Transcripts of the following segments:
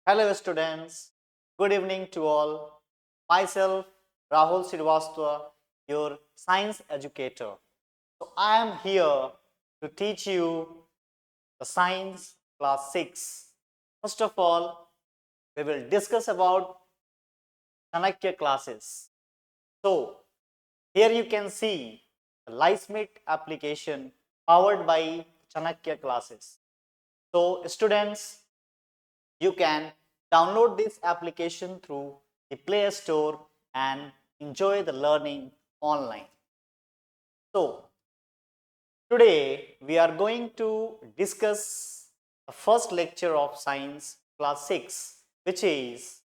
Hello students, good evening to all. Myself Rahul Srivastava, your science educator. So I am here to teach you the science class 6. First of all, we will discuss about Chanakya classes. So here you can see the Lysmith application powered by Chanakya classes. So students, you can download this application through the Play Store and enjoy the learning online. So, today we are going to discuss the first lecture of science class 6, which is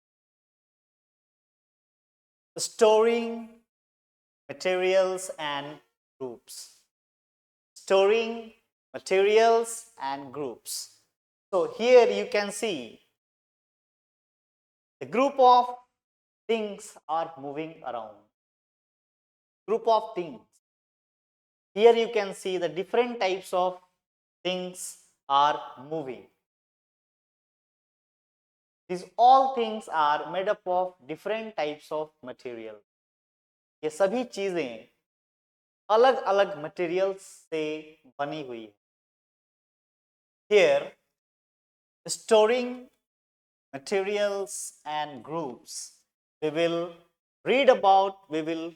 storing materials and groups. Storing materials and groups. So, here you can see a group of things are moving around. Group of things. Here you can see the different types of things are moving. These all things are made up of different types of material. ये सभी चीजें अलग अलग materials से बनी हुई है. Here, storing materials and groups, we will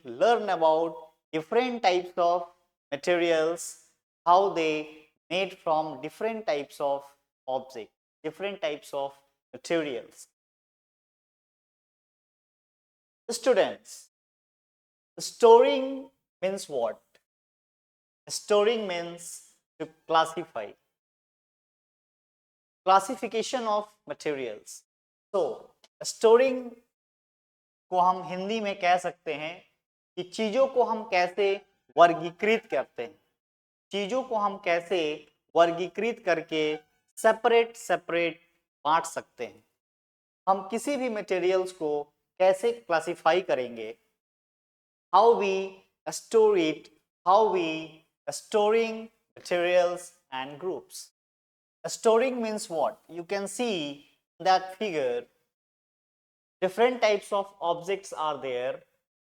learn about different types of materials, how they made from different types of objects, different types of materials. Students, storing means what? Storing means to classify. Classification of materials. So, storing को हम हिंदी में कह सकते हैं कि चीजों को हम कैसे वर्गीकृत करते हैं. चीजों को हम कैसे वर्गीकृत करके सेपरेट बांट सकते हैं. हम किसी भी मटेरियल्स को कैसे क्लासिफाई करेंगे. How we store it, how we storing materials and groups. Storing means what? You can see that figure different types of objects are there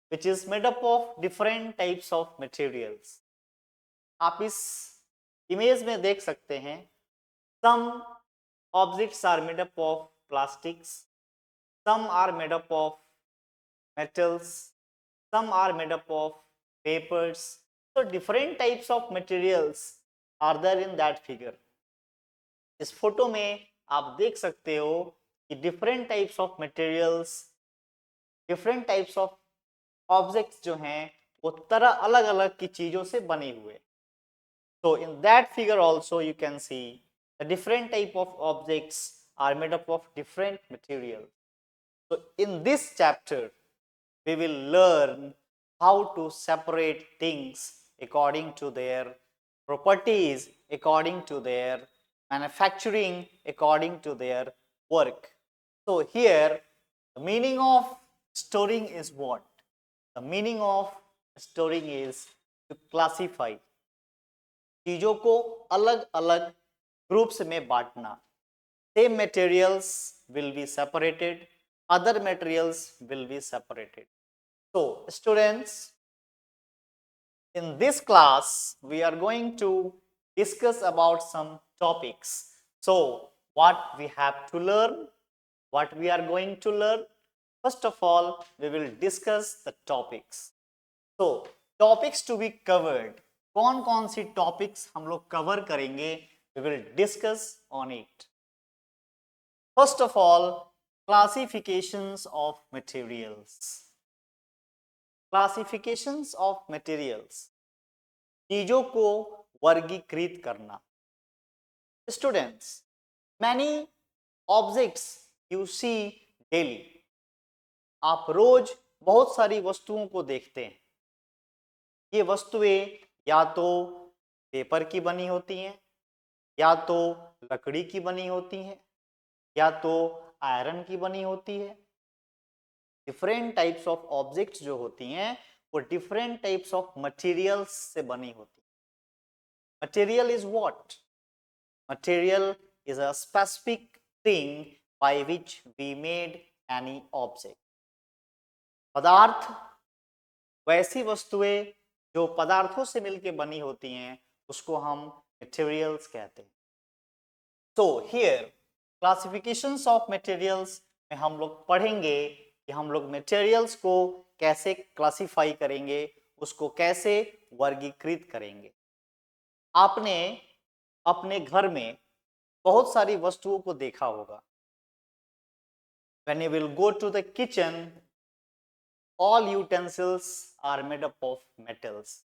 which is made up of different types of materials. आप इस image में देख सकते हैं some objects are made up of plastics, some are made up of metals, some are made up of papers. So different types of materials are there in that figure. इस photo में आप देख सकते हो कि different types of materials, different types of objects जो हैं वो तरह अलग अलग की चीजों से बने हुए. So in that figure also you can see the different type of objects are made up of different materials. So in this chapter we will learn how to separate things according to their properties, according to their manufacturing, according to their work. So here the meaning of storing is what? The meaning of storing is to classify. चीजों को अलग अलग groups में बांटना. Same materials will be separated, other materials will be separated. So students, in this class we are going to discuss about some topics. So what we have to learn, what we are going to learn, first of all we will discuss the topics. So topics to be covered, कौन कौन सी topics हम लोग cover करेंगे, we will discuss on it. First of all, classifications of materials. Classifications of materials, चीजों को वर्गीकृत करना. Students, many objects you see daily. आप रोज बहुत सारी वस्तुओं को देखते हैं. ये वस्तुएं या तो पेपर की बनी होती हैं, या तो लकड़ी की बनी होती हैं, या तो आयरन की बनी होती है. डिफरेंट टाइप्स ऑफ ऑब्जेक्ट्स जो होती हैं वो डिफरेंट टाइप्स ऑफ मटेरियल्स से बनी होती है. Material is what? Material is a specific thing by which we made any object. पदार्थ वैसी वस्तुएं जो पदार्थों से मिलकर बनी होती हैं उसको हम मटेरियल्स कहते हैं. So here classifications of materials में हम लोग पढ़ेंगे कि हम लोग मटेरियल्स को कैसे क्लासिफाई करेंगे, उसको कैसे वर्गीकृत करेंगे. आपने अपने घर में बहुत सारी वस्तुओं को देखा होगा. When you will go to the kitchen, all utensils are made up of metals.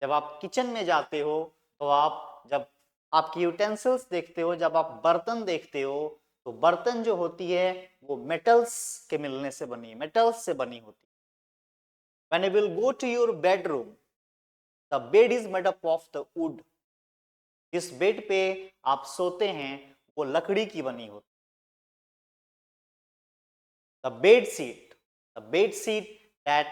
जब आप किचन में जाते हो तो आप जब आपकी यूटेंसिल्स देखते हो, जब आप बर्तन देखते हो तो बर्तन जो होती है वो मेटल्स के मिलने से बनी, मेटल्स से बनी होती है. When you will go to your bedroom, the bed is made up of the wood. जिस बेड पे आप सोते हैं वो लकड़ी की बनी होती. The bed sheet that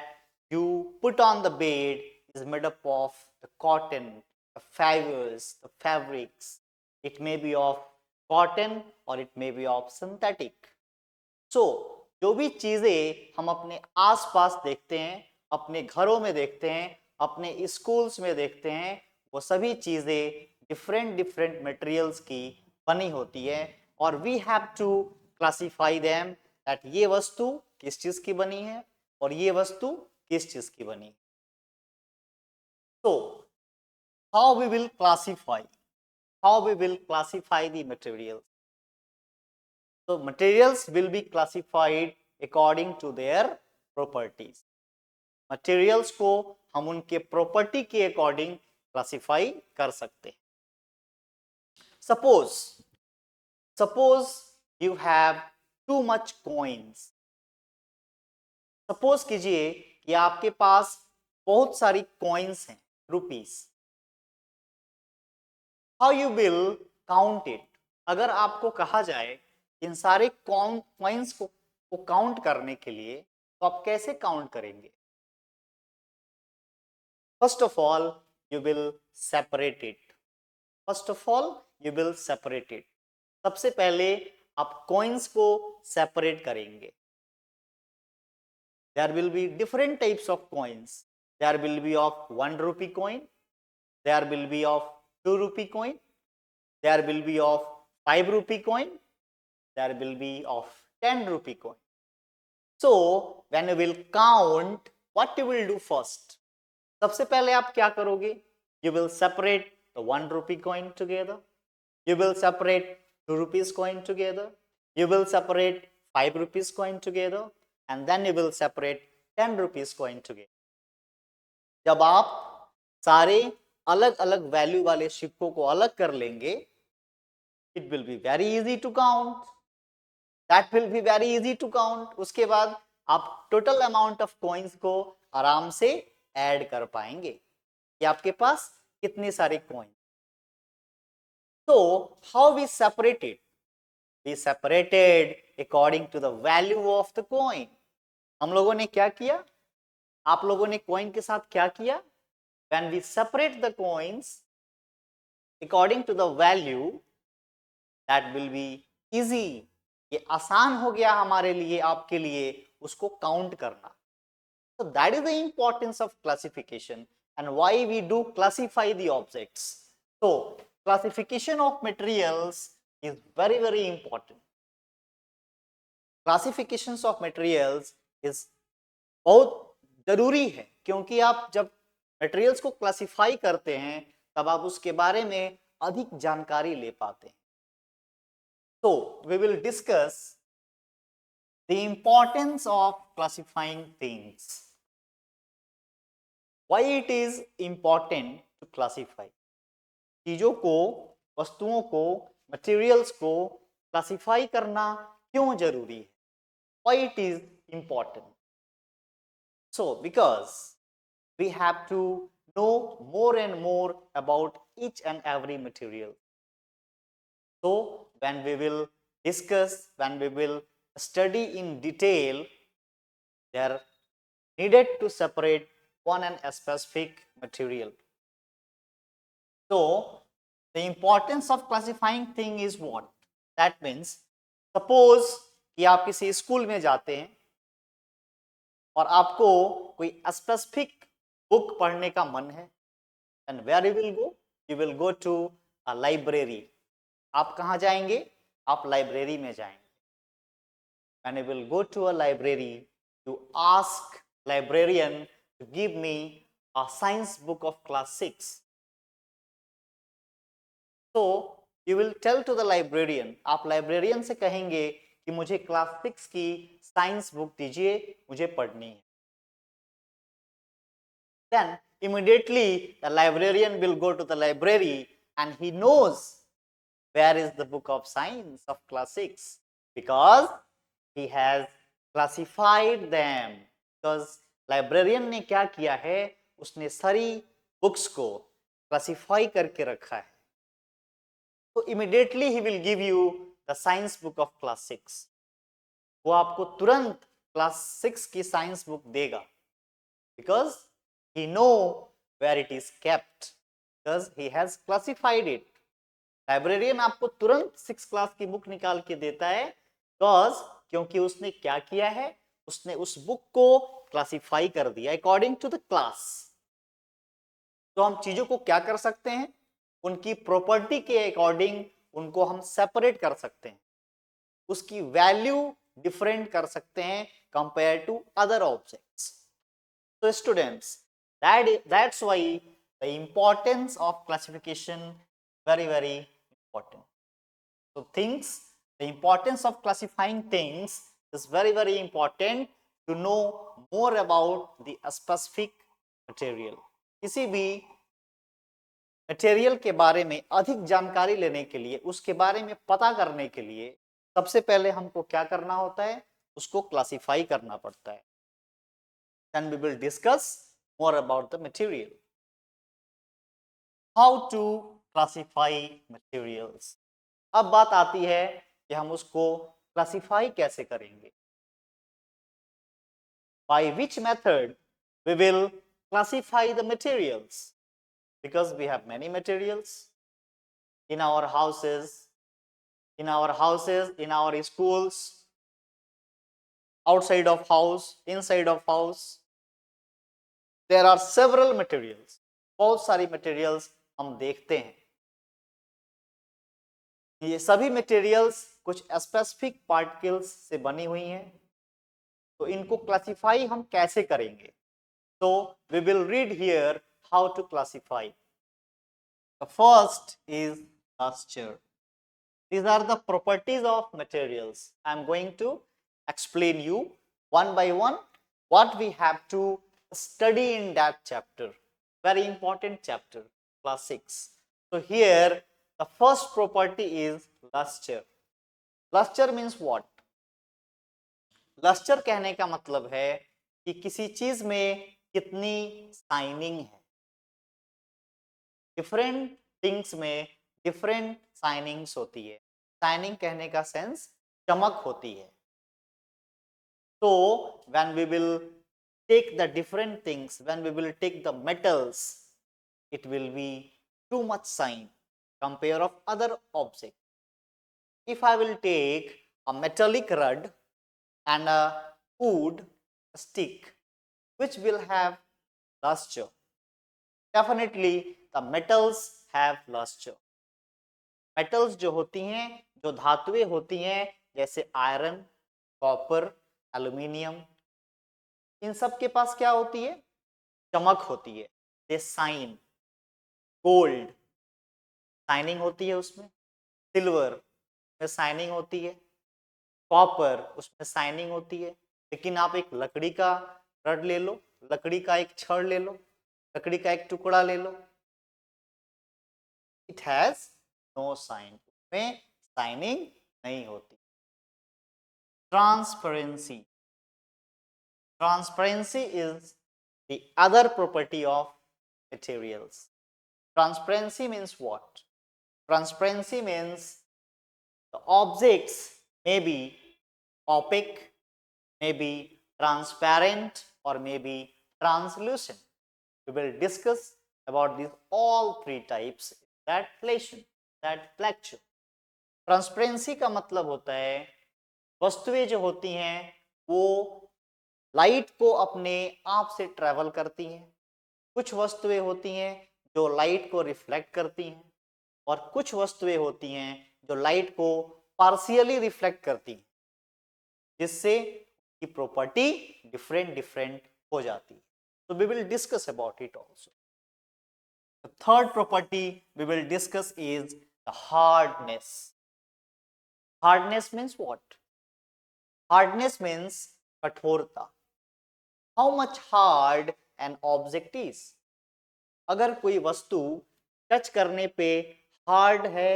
you put on the bed is made up of the cotton, the fibers, the fabrics. It may be of cotton or it may be of synthetic. So जो भी चीजें हम अपने आसपास देखते हैं, अपने घरों में देखते हैं, अपने स्कूल्स में देखते हैं, वो सभी चीजें डिफरेंट मटेरियल्स की बनी होती है और we have to classify them that ये वस्तु किस चीज की बनी है और ये वस्तु किस चीज की बनी. तो how we will classify the materials. So materials will be classified according to their properties. Materials को हम उनके प्रॉपर्टी के अकॉर्डिंग क्लासिफाई कर सकते हैं. Suppose you have too much coins. Suppose कीजिए कि आपके पास बहुत सारी कॉइन्स हैं, rupees. How you will count it. अगर आपको कहा जाए इन सारे कॉइन्स को काउंट करने के लिए तो आप कैसे काउंट करेंगे? First of all you will separate it. सबसे पहले आप कॉइन्स को सेपरेट करेंगे. There will be different types of coins. There will be of 1 rupee coin, there will be of 2 rupee coin, there will be of 5 rupee coin, there will be of 10 rupee coin. So when you will count, what you will do first? सबसे पहले आप क्या करोगे? You will separate the 1 rupee coin together. You will separate 2 rupees coin together. You will separate 5 rupees coin together. And then you will separate 10 rupees coin together. जब आप सारे अलग अलग वैल्यू वाले सिक्कों को अलग कर लेंगे, it will be very easy to count. That will be very easy to count. उसके बाद आप टोटल अमाउंट ऑफ कॉइन्स को आराम से ऐड कर पाएंगे कि आपके पास कितने सारे coin. So how we separated? We separated according to the value of the coin. हम लोगों ने क्या किया? आप लोगों ने कॉइन के साथ क्या किया? When we separate the coins according to the value, that will be easy. ये आसान हो गया हमारे लिए, आपके लिए उसको काउंट करना. So that is the importance of classification and why we do classify the objects. So classification of materials is very important. Classifications of materials is बहुत जरूरी है क्योंकि आप जब मटेरियल्स को क्लासिफाई करते हैं तब आप उसके बारे में अधिक जानकारी ले पाते हैं. So we will discuss the importance of classifying things. Why it is important to classify? चीजों को, वस्तुओं को, मटेरियल्स को क्लासिफाई करना क्यों जरूरी है? Why it is important? So because we have to know more and more about each and every material. So when we will discuss, when we will study in detail, they are needed to separate one and a specific material. So the importance of classifying thing is what? That means suppose कि आप किसी school में जाते हैं और आपको कोई specific book पढ़ने का मन है, and where you will go? You will go to a library. आप कहाँ जाएंगे? आप लाइब्रेरी में जाएंगे। And I will go to a library to ask librarian to give me a science book of class 6. So you will tell to the librarian, आप librarian से कहेंगे कि मुझे क्लास 6 की साइंस बुक दीजिए, मुझे पढ़नी है। Then immediately the librarian will go to the library and he knows where is the book of science of class 6 because he has classified them. Because librarian ने क्या किया है, उसने सारी बुक्स को क्लासिफाई करके रखा है। तो immediately he will give you the science book of class 6. वो आपको तुरंत क्लास 6 की साइंस बुक देगा because he know where it is kept, because he has classified it. Librarian आपको तुरंत 6 क्लास की बुक निकाल के देता है क्योंकि उसने क्या किया है, उसने उस बुक को क्लासिफाई कर दिया अकॉर्डिंग टू द क्लास। तो हम चीजों को क्या कर सकते हैं, उनकी प्रॉपर्टी के अकॉर्डिंग उनको हम सेपरेट कर सकते हैं, उसकी वैल्यू डिफरेंट कर सकते हैं compare to other objects. So students, that's why the importance of classification very important. So the importance of classifying things is very important to know more about the specific material. किसी भी material के बारे में अधिक जानकारी लेने के लिए, उसके बारे में पता करने के लिए सबसे पहले हमको क्या करना होता है, उसको क्लासिफाई करना पड़ता है। Then we will discuss more about the material. How to classify materials. अब बात आती है कि हम उसको क्लासिफाई कैसे करेंगे। By which method we will classify the materials? Because we have many materials in our houses, in our schools, outside of house, inside of house. There are several materials. बहुत सारी materials हम देखते हैं। ये सभी materials कुछ specific particles से बनी हुई हैं, तो इनको क्लासिफाई हम कैसे करेंगे? तो we will read here how to classify. The first is lustre. These are the properties of materials. I am going to explain you one by one what we have to study in that chapter. Very important chapter, class 6. So here the first property is luster. Luster means what? Luster कहने का मतलब है कि किसी चीज में कितनी shining है। डिफरेंट थिंग्स में डिफरेंट शाइनिंग्स होती है। शाइनिंग कहने का सेंस चमक होती है। So when we will take the different things, when we will take the metals, it will be too much shine compare of other object. If I will take a metallic rod and a wood stick, which will have luster? Definitely the metals have luster. Metals जो होती हैं, जो धातुएं होती हैं, जैसे iron, copper, aluminium, इन सब के पास क्या होती है? चमक होती है। They shine. गोल्ड शाइनिंग होती है उसमें, सिल्वर में शाइनिंग होती है, कॉपर उसमें शाइनिंग होती है। लेकिन आप एक लकड़ी का रड ले लो, लकड़ी का एक छड़ ले लो, लकड़ी का एक टुकड़ा ले लो, इट हैज नो शाइन, उसमें शाइनिंग नहीं होती। Transparency. Transparency is the other property of materials. Transparency means what? Transparency means the objects may be opaque, may be transparent, or may be translucent. We will discuss about these all three types that lecture. Transparency का मतलब होता है वस्तुएं जो होती हैं वो light को अपने आप से ट्रेवल करती हैं, कुछ वस्तुएं होती हैं जो लाइट को रिफ्लेक्ट करती हैं, और कुछ वस्तुएं होती हैं जो लाइट को पार्शियली रिफ्लेक्ट करती हैं, जिससे की प्रॉपर्टी डिफरेंट डिफरेंट हो जाती है. So we will discuss about it also. The third property we will discuss is the hardness. Hardness means what? Hardness means कठोरता. How much hard an object is. अगर कोई वस्तु टच करने पे hard है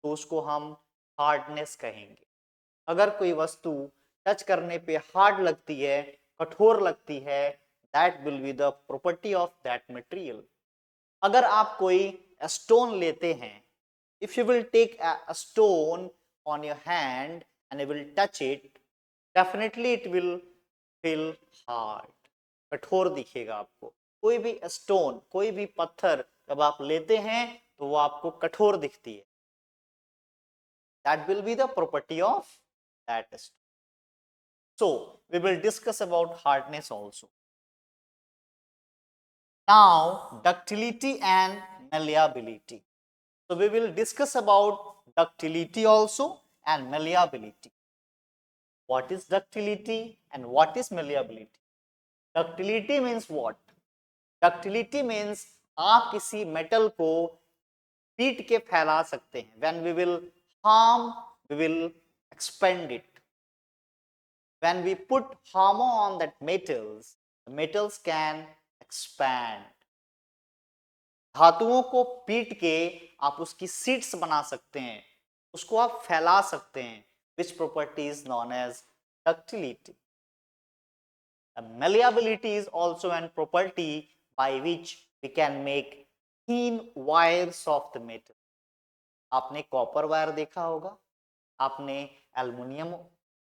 तो उसको हम हार्डनेस कहेंगे. अगर कोई वस्तु टच करने पे हार्ड लगती है, कठोर लगती है, that will be the property of that material. अगर आप कोई स्टोन लेते हैं, if you will take a stone on your hand and you will touch it, definitely it will feel hard. कठोर दिखेगा आपको. कोई भी स्टोन, कोई भी पत्थर जब आप लेते हैं तो वो आपको कठोर दिखती है. That will be the property of that stone. So we will discuss about hardness also. Now ductility and malleability. So we will discuss about ductility also and malleability. What is ductility and what is malleability? Ductility means what? Ductility means आप किसी metal को पीट के फैला सकते हैं. When we will harm, we will expand it. When we put hammer on that metals, the metals can expand. धातुओं को पीट के आप उसकी शीट्स बना सकते हैं, उसको आप फैला सकते हैं. Which property is known as ductility. Malleability is also an property by which we can make thin wires of the metal. आपने कॉपर वायर देखा होगा, आपने एल्युमिनियम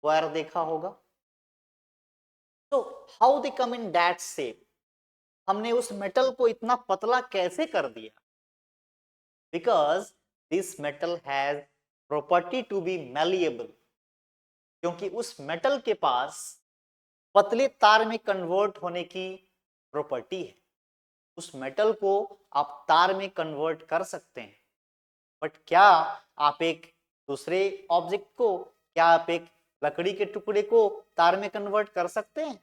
वायर देखा होगा. तो how they come in that shape? हमने उस metal को इतना पतला कैसे कर दिया? Because this metal has property to be malleable. क्योंकि उस मेटल के पास पतले तार में कन्वर्ट होने की प्रॉपर्टी है. उस मेटल को आप तार में कन्वर्ट कर सकते हैं. बट क्या आप एक दूसरे ऑब्जेक्ट को, क्या आप एक लकड़ी के टुकड़े को तार में कन्वर्ट कर सकते हैं?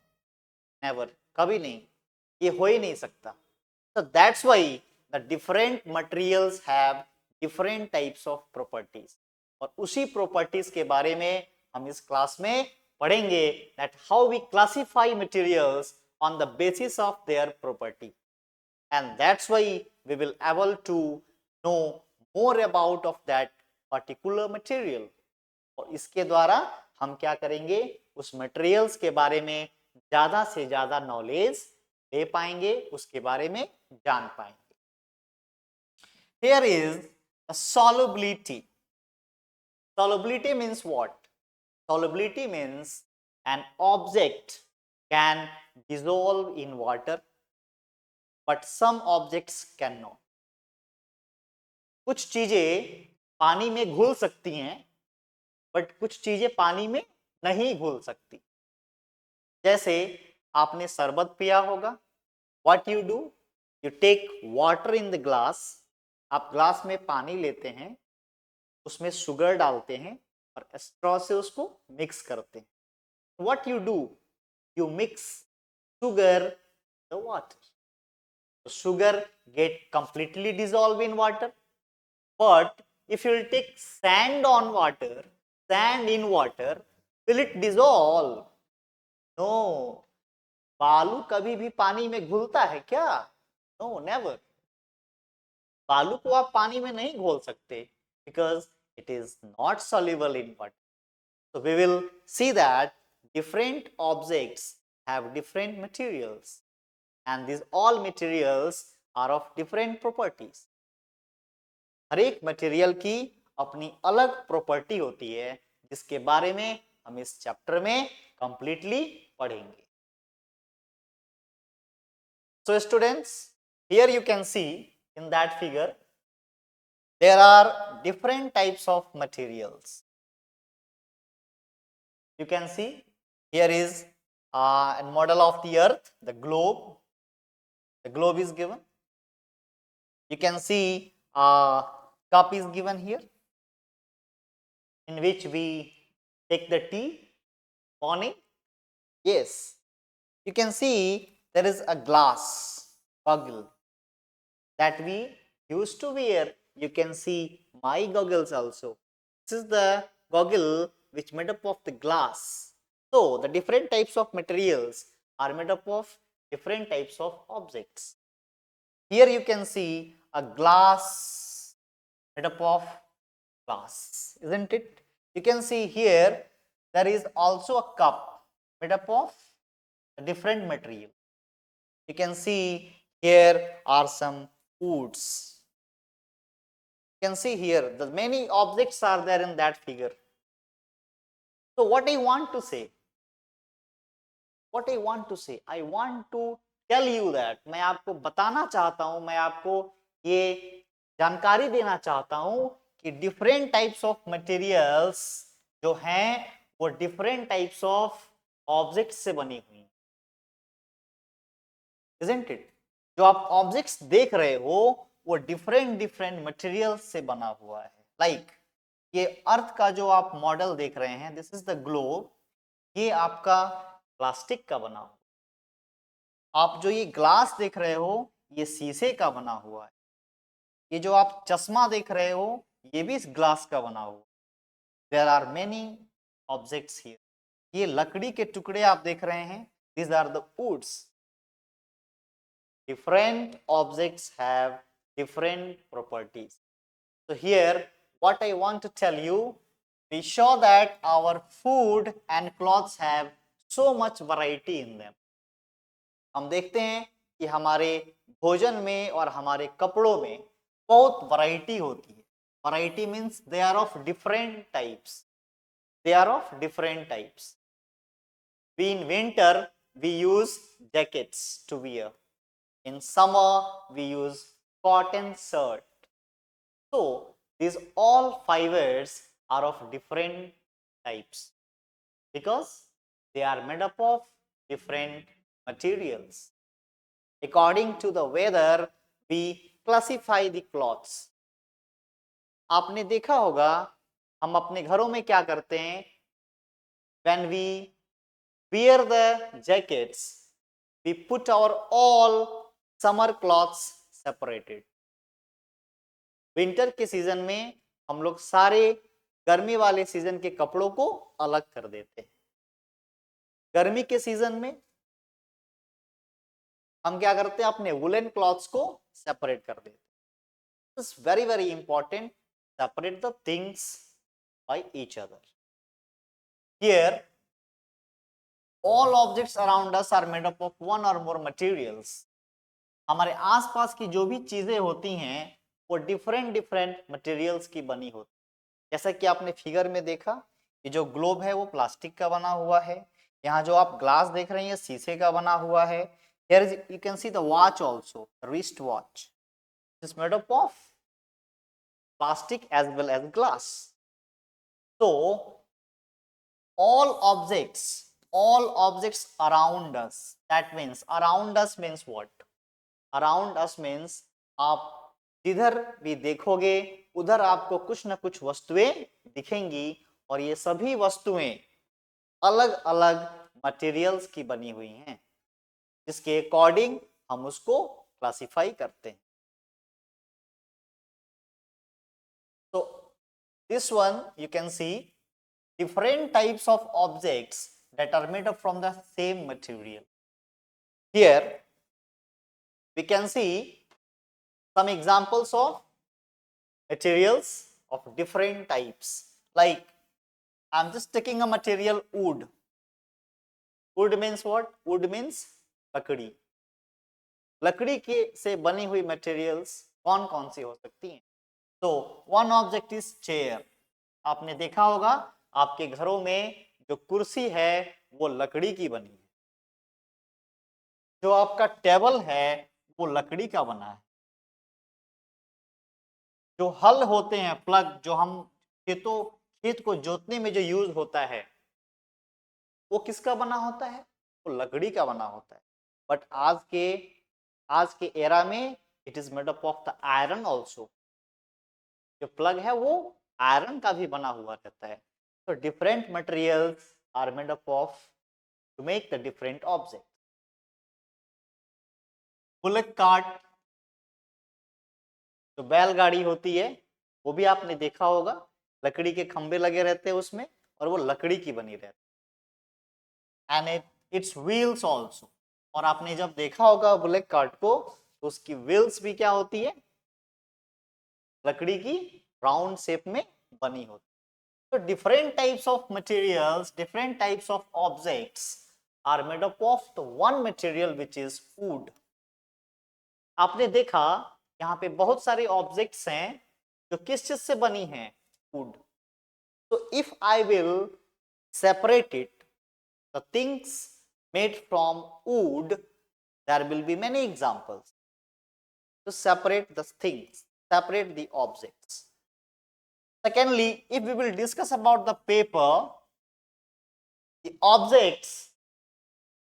नेवर, कभी नहीं. ये हो ही नहीं सकता. So that's why the different materials have different types of properties. और उसी properties के बारे में हम इस क्लास में पढ़ेंगे that how we classify materials on the basis of their property. And that's why we will able to know more about of that particular material. और इसके द्वारा हम क्या करेंगे? उस materials के बारे में ज्यादा से ज्यादा नॉलेज ले पाएंगे, उसके बारे में जान पाएंगे. Here is a solubility. Solubility means what? Solubility means an object can dissolve in water, but some objects cannot. कुछ चीजें पानी में घुल सकती हैं, बट कुछ चीजें पानी में नहीं घुल सकती. जैसे आपने शरबत पिया होगा. What you do? You take water in the glass. आप ग्लास में पानी लेते हैं, उसमें शुगर डालते हैं और स्ट्रॉ से उसको मिक्स करते हैं. What you do? You mix sugar the water. Sugar get completely dissolved in water. But if you will take sand on water, sand in water, will it dissolve? No. बालू कभी भी पानी में घुलता है क्या? No, never. बालू को आप पानी में नहीं घोल सकते because it is not soluble in water. So we will see that different objects have different materials and these all materials are of different properties. हर एक मटेरियल की अपनी अलग प्रॉपर्टी होती है, जिसके बारे में हम इस चैप्टर में कंप्लीटली पढ़ेंगे. So students, here you can see in that figure there are different types of materials. You can see here is a model of the earth, the globe. The globe is given. You can see a cup is given here in which we take the tea morning. Yes, you can see there is a glass goggle that we used to wear. You can see my goggles also. This is the goggle which made up of the glass. So the different types of materials are made up of different types of objects. Here you can see a glass made up of glass, isn't it? You can see here there is also a cup made up of a different material. You can see here are some woods. You can see here the many objects are there in that figure. So what I want to say, I want to tell you that, मैं आपको बताना चाहता हूं, मैं आपको ये जानकारी देना चाहता हूं कि डिफरेंट टाइप्स ऑफ मटेरियल्स जो हैं वो डिफरेंट टाइप्स ऑफ ऑब्जेक्ट्स से बनी हुई हैं, isn't it? जो आप ऑब्जेक्ट्स देख रहे हो वो डिफरेंट मटेरियल्स से बना हुआ है. लाइक ये अर्थ का जो आप मॉडल देख रहे हैं, दिस इज द ग्लोब, ये आपका प्लास्टिक का बना हुआ. आप जो ये ग्लास देख रहे हो ये शीशे का बना हुआ है. ये जो आप चश्मा देख रहे हो ये भी इस ग्लास का बना हुआ. There are many objects here. ये लकड़ी के टुकड़े आप देख रहे हैं, these are the woods. Different objects have different properties. So here what I want to tell you, we show that our food and clothes have so much variety in them. हम देखते हैं कि हमारे भोजन में और हमारे कपड़ों में बहुत वैरायटी होती है. Variety means they are of different types. They are of different types. We in winter we use jackets to wear. In summer we use cotton shirt. So these all fibers are of different types because they are made up of different materials. According to the weather we classify the clothes. आपने देखा होगा हम अपने घरों में क्या करते हैं, when we wear the jackets we put our all summer clothes separated. Winter के सीजन में हम लोग सारे गर्मी वाले सीजन के कपड़ों को अलग कर देते हैं. गर्मी के सीजन में हम क्या करते हैं, अपने वुलन क्लॉथ्स को सेपरेट कर देते हैं. It's very very important, separate the things by each other. Here all objects around us are made up of one or more materials. हमारे आसपास की जो भी चीजें होती हैं वो डिफरेंट मटेरियल्स की बनी होती. जैसा कि आपने फिगर में देखा, ये जो ग्लोब है वो प्लास्टिक का बना हुआ है. यहाँ जो आप ग्लास देख रहे हैं शीशे का बना हुआ है. Here is, you can see the watch also, the wrist watch. It is made up of plastic as well as glass. So all objects around us, that means around us means what? Around us means आप जिधर भी देखोगे उधर आपको कुछ न कुछ वस्तुएं दिखेंगी और ये सभी वस्तुएं अलग अलग मटेरियल्स की बनी हुई हैं जिसके अकॉर्डिंग हम उसको क्लासिफाई करते हैं. So this one you can see different types of objects that are made up from the same material. Here we can see some examples of materials of different types. Like I am just taking a material wood. Wood means what? Wood means लकड़ी. लकड़ी के से बनी हुई materials कौन कौन सी हो सकती हैं? So one object is chair. आपने देखा होगा आपके घरों में जो कुर्सी है वो लकड़ी की बनी है. जो आपका टेबल है वो लकड़ी का बना है. जो हल होते हैं, प्लग, जो हम खेत को जोतने में जो यूज होता है वो किसका बना होता है? वो लकड़ी का बना होता है। बट आज के एरा में it is made up of the iron also. जो प्लग है वो आयरन का भी बना हुआ रहता है। तो different materials are made up of to make the different object. Bullock cart, जो बैलगाड़ी होती है, वो भी आपने देखा होगा, लकड़ी के खंबे लगे रहते हैं उसमें, और वो लकड़ी की बनी रहती है। And it's wheels also. और आपने जब देखा होगा बुलेट कार्ट को, तो उसकी व्हील्स भी क्या होती है? लकड़ी की राउंड शेप में बनी होती है। तो different types of materials, different types of objects are made up of the one material which is food. आपने देखा यहाँ पे बहुत सारे ऑब्जेक्ट्स हैं जो किस चीज से बनी हैं? फूड। तो if I will separate it, the things made from wood, there will be many examples to separate the things, separate the objects. Secondly, if we will discuss about the paper, the objects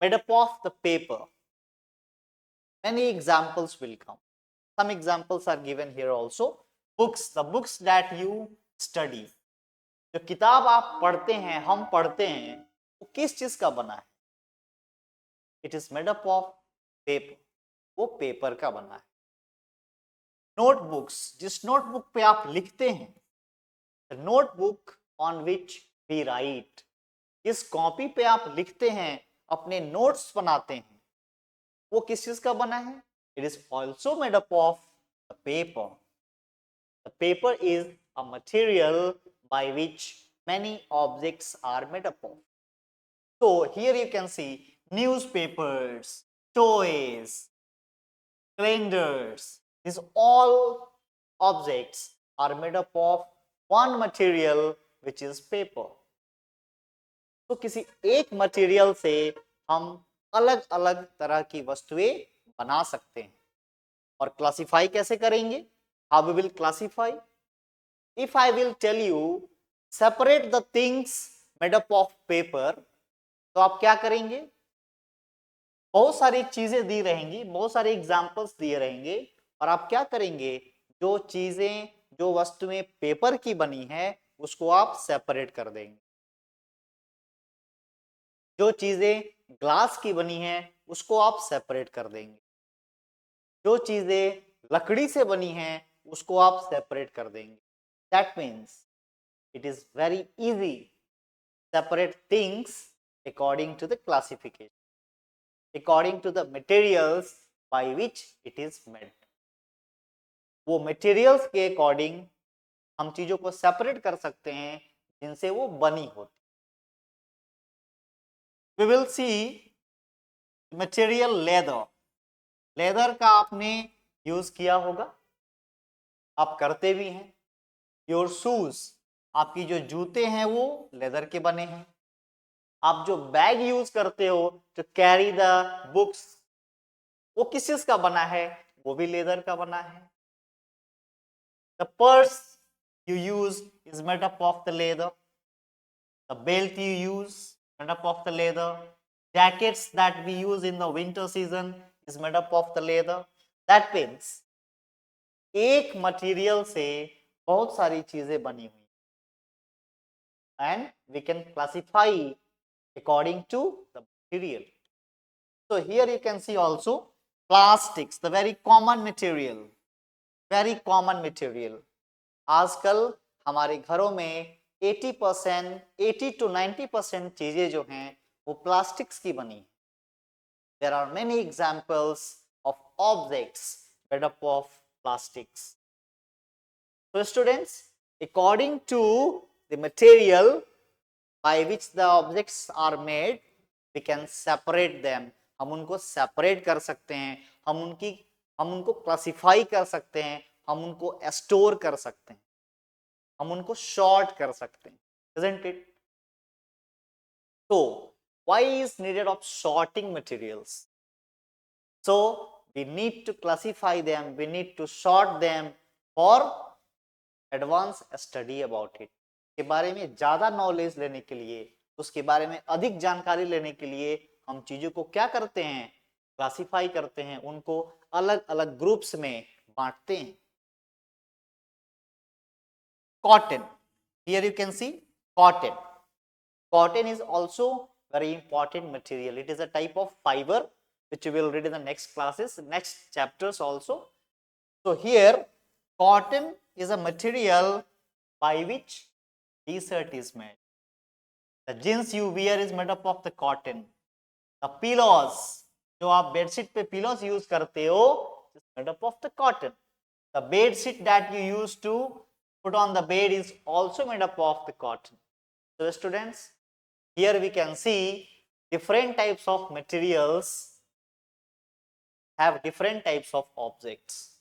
made up of the paper, many examples will come. Some examples are given here also. Books, the books that you study, जो किताब आप पढ़ते हैं, हम पढ़ते हैं, वो किस चीज का बना है? It is made up of paper, वो पेपर का बना है। नोटबुक्स, जिस नोटबुक पे आप लिखते हैं, the notebook on which we write, जिस कॉपी पे आप लिखते हैं, अपने नोट्स बनाते हैं, वो किस चीज का बना है? It is also made up of the paper. The paper is a material by which many objects are made up of. So here you can see newspapers, toys, calendars. These all objects are made up of one material which is paper. तो किसी एक material से हम अलग अलग तरह की वस्तुएं बना सकते हैं। और क्लासिफाई कैसे करेंगे? How we will classify? If I will tell you separate the things made up of paper, तो आप क्या करेंगे? बहुत सारी चीजें दी रहेंगी, बहुत सारे एग्जाम्पल्स दिए रहेंगे, और आप क्या करेंगे? जो चीजें, जो वस्तुएं पेपर की बनी है, उसको आप सेपरेट कर देंगे। जो चीजें ग्लास की बनी है, उसको आप सेपरेट कर देंगे। जो चीजें लकड़ी से बनी है, उसको आप सेपरेट कर देंगे। That means it is very easy to separate things according to the classification, according to the materials by which it is made. वो materials के according हम चीजों को separate कर सकते हैं जिनसे वो बनी होती। We will see material leather. Leather का आपने यूज किया होगा, आप करते भी हैं। योर शूज, आपकी जो जूते हैं वो लेदर के बने हैं। आप जो बैग यूज करते हो टू कैरी द बुक्स, वो किस चीज का बना है? वो भी लेदर का बना है। The purse you use is made up of the leather. The belt you use made up of the leather. Jackets that we use in the winter season is made up of the leather. That means एक material से बहुत सारी चीजें बनी हुई, and we can classify according to the material. So here you can see also plastics, the very common material, very common material. आजकल हमारे घरों में 80%, 80 to 90% चीजें जो हैं वो प्लास्टिक्स की बनी है। There are many examples of objects made up of plastics. So students, according to the material by which the objects are made, we can separate them. हम उनको separate कर सकते हैं, हम उनको classify कर सकते हैं, हम उनको store कर सकते हैं, हम उनको sort कर सकते हैं, isn't it? So why is needed of sorting materials? So we need to classify them, we need to sort them for advanced study about it. के बारे में ज्यादा नॉलेज लेने के लिए उसके बारे में अधिक जानकारी लेने के लिए हम चीजों को क्या करते हैं, क्लासिफाई करते हैं, उनको अलग अलग ग्रुप्स में बांटते हैं। Cotton, here you can see cotton. Cotton is also very important material. It is a type of fiber which we will read in the next classes, next chapters also. So here cotton is a material by which t-shirt is made. The jeans you wear is made up of the cotton. The pillows, जो आप bedsheet पे pillows use करते हो, is made up of the cotton. The bed sheet that you use to put on the bed is also made up of the cotton. So students, here we can see different types of materials have different types of objects.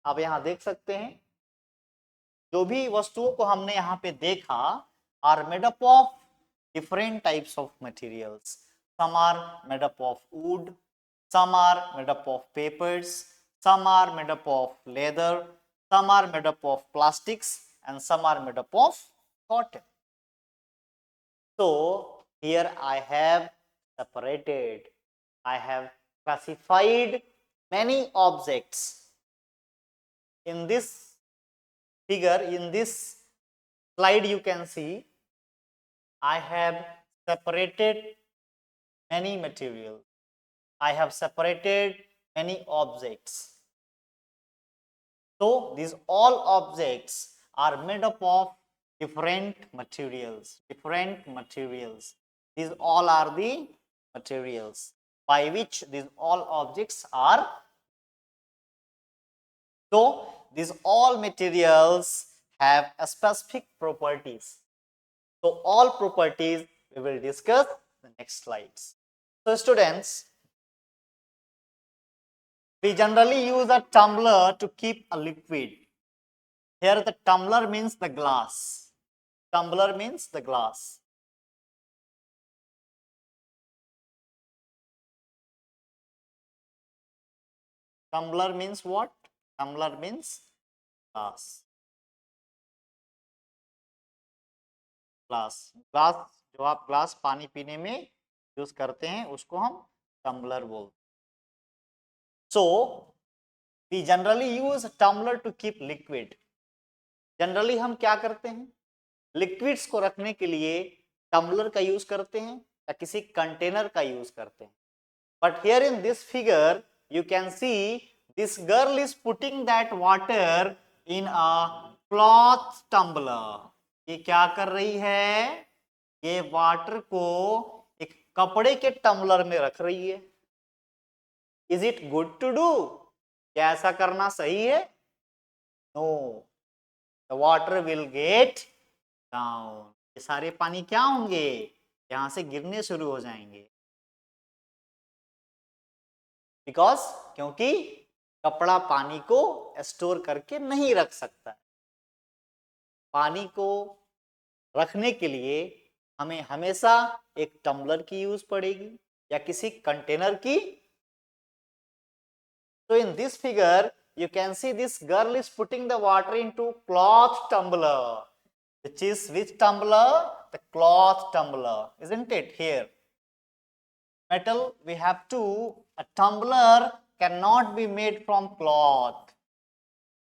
आप यहाँ देख सकते हैं जो भी वस्तुओं को हमने यहाँ पे देखा are made up of different types of materials. Some are made up of wood, some are made up of papers, some are made up of leather, some are made up of plastics, and some are made up of cotton. So here I have separated, I have classified many objects. In this figure, in this slide you can see I have separated many materials. I have separated many objects. So these all objects are made up of different materials. These all are the materials by which these all objects are. So these all materials have a specific properties. So all properties we will discuss in the next slides. So students, we generally use a tumbler to keep a liquid. Here the tumbler means the glass. Tumbler means the glass. Tumbler means what? Tumbler means glass. Glass जो आप glass पानी पीने में use करते हैं उसको हम tumbler बोलते हैं. So we generally use tumbler to keep liquid. Generally हम क्या करते हैं, लिक्विड्स को रखने के लिए टम्बलर का यूज करते हैं या किसी कंटेनर का यूज करते हैं. But here in this figure you can see this girl is putting that water in a cloth tumbler. ये क्या कर रही है, ये वाटर को एक कपड़े के टम्बलर में रख रही है. Is it good to do? क्या ऐसा करना सही है? No, the water will get down. ये सारे पानी क्या होंगे, यहां से गिरने शुरू हो जाएंगे. बिकॉज क्योंकि कपड़ा पानी को स्टोर करके नहीं रख सकता. पानी को रखने के लिए हमें हमेशा एक टम्बलर की यूज पड़ेगी या किसी कंटेनर की. So in this figure you can see this girl is putting the water into cloth tumbler, which is which tumbler? The cloth tumbler, isn't it? Here metal we have to, a tumbler cannot be made from cloth.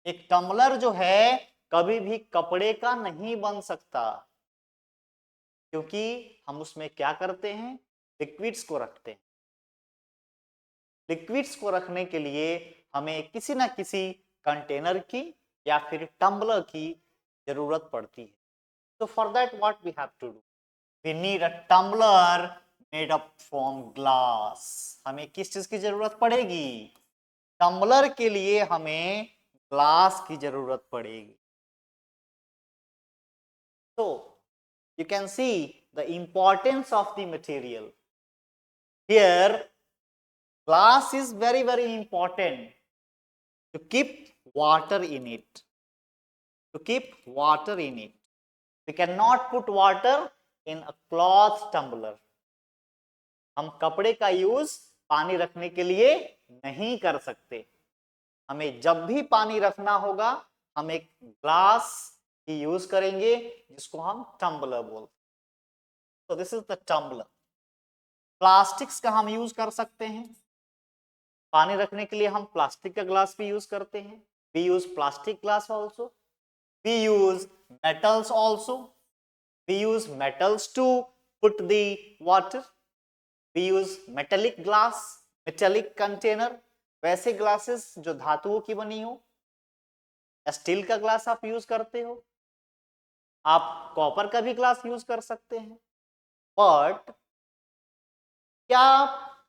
एक tumbler जो है कभी भी कपड़े का नहीं बन सकता, क्योंकि हम उसमें क्या करते हैं, लिक्विड्स को रखते हैं. लिक्विड्स को रखने के लिए हमें किसी ना किसी कंटेनर की या फिर टम्बलर की जरूरत पड़ती है. तो for that what we have to do, we need a tumbler made up from glass. हमें किस चीज की जरूरत पड़ेगी, टम्बलर के लिए हमें ग्लास की जरूरत पड़ेगी. So you can see the importance of the material. Here glass is very important to keep water in it. To keep water in it. We cannot put water in a cloth tumbler. हम कपड़े का use पानी रखने के लिए नहीं कर सकते. हमें जब भी पानी रखना होगा हम एक ग्लास की यूज करेंगे जिसको हम टम्बलर बोलते हैं. तो this is the tumbler. Plastics का हम यूज कर सकते हैं, पानी रखने के लिए हम प्लास्टिक का ग्लास भी यूज करते हैं। We use plastic glass also, we use metals also, we use metals to put the water, we use metallic glass, metallic container, वैसे ग्लासेस जो धातुओं की बनी हो। स्टील का ग्लास आप यूज करते हो, आप कॉपर का भी ग्लास यूज कर सकते हैं। बट क्या आप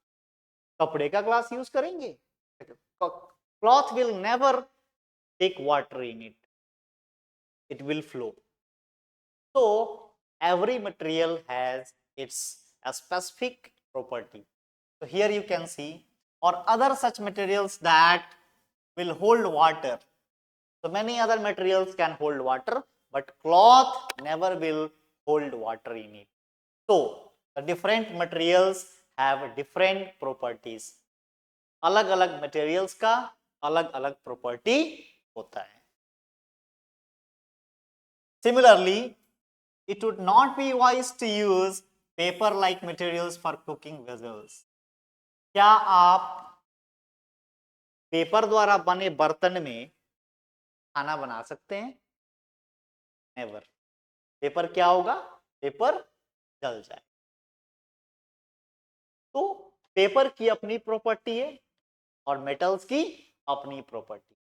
कपड़े का ग्लास यूज करेंगे? Cloth will never take water in it, it will flow. So every material has its a specific property. So here you can see, or other such materials that will hold water. So many other materials can hold water, but cloth never will hold water in it. So the different materials have different properties. अलग अलग materials का अलग अलग property होता है। Similarly, it would not be wise to use paper-like materials for cooking vessels. क्या आप paper द्वारा बने बर्तन में खाना बना सकते हैं? नेवर। पेपर क्या होगा? पेपर जल जाए। तो पेपर की अपनी प्रॉपर्टी है और मेटल्स की अपनी प्रॉपर्टी।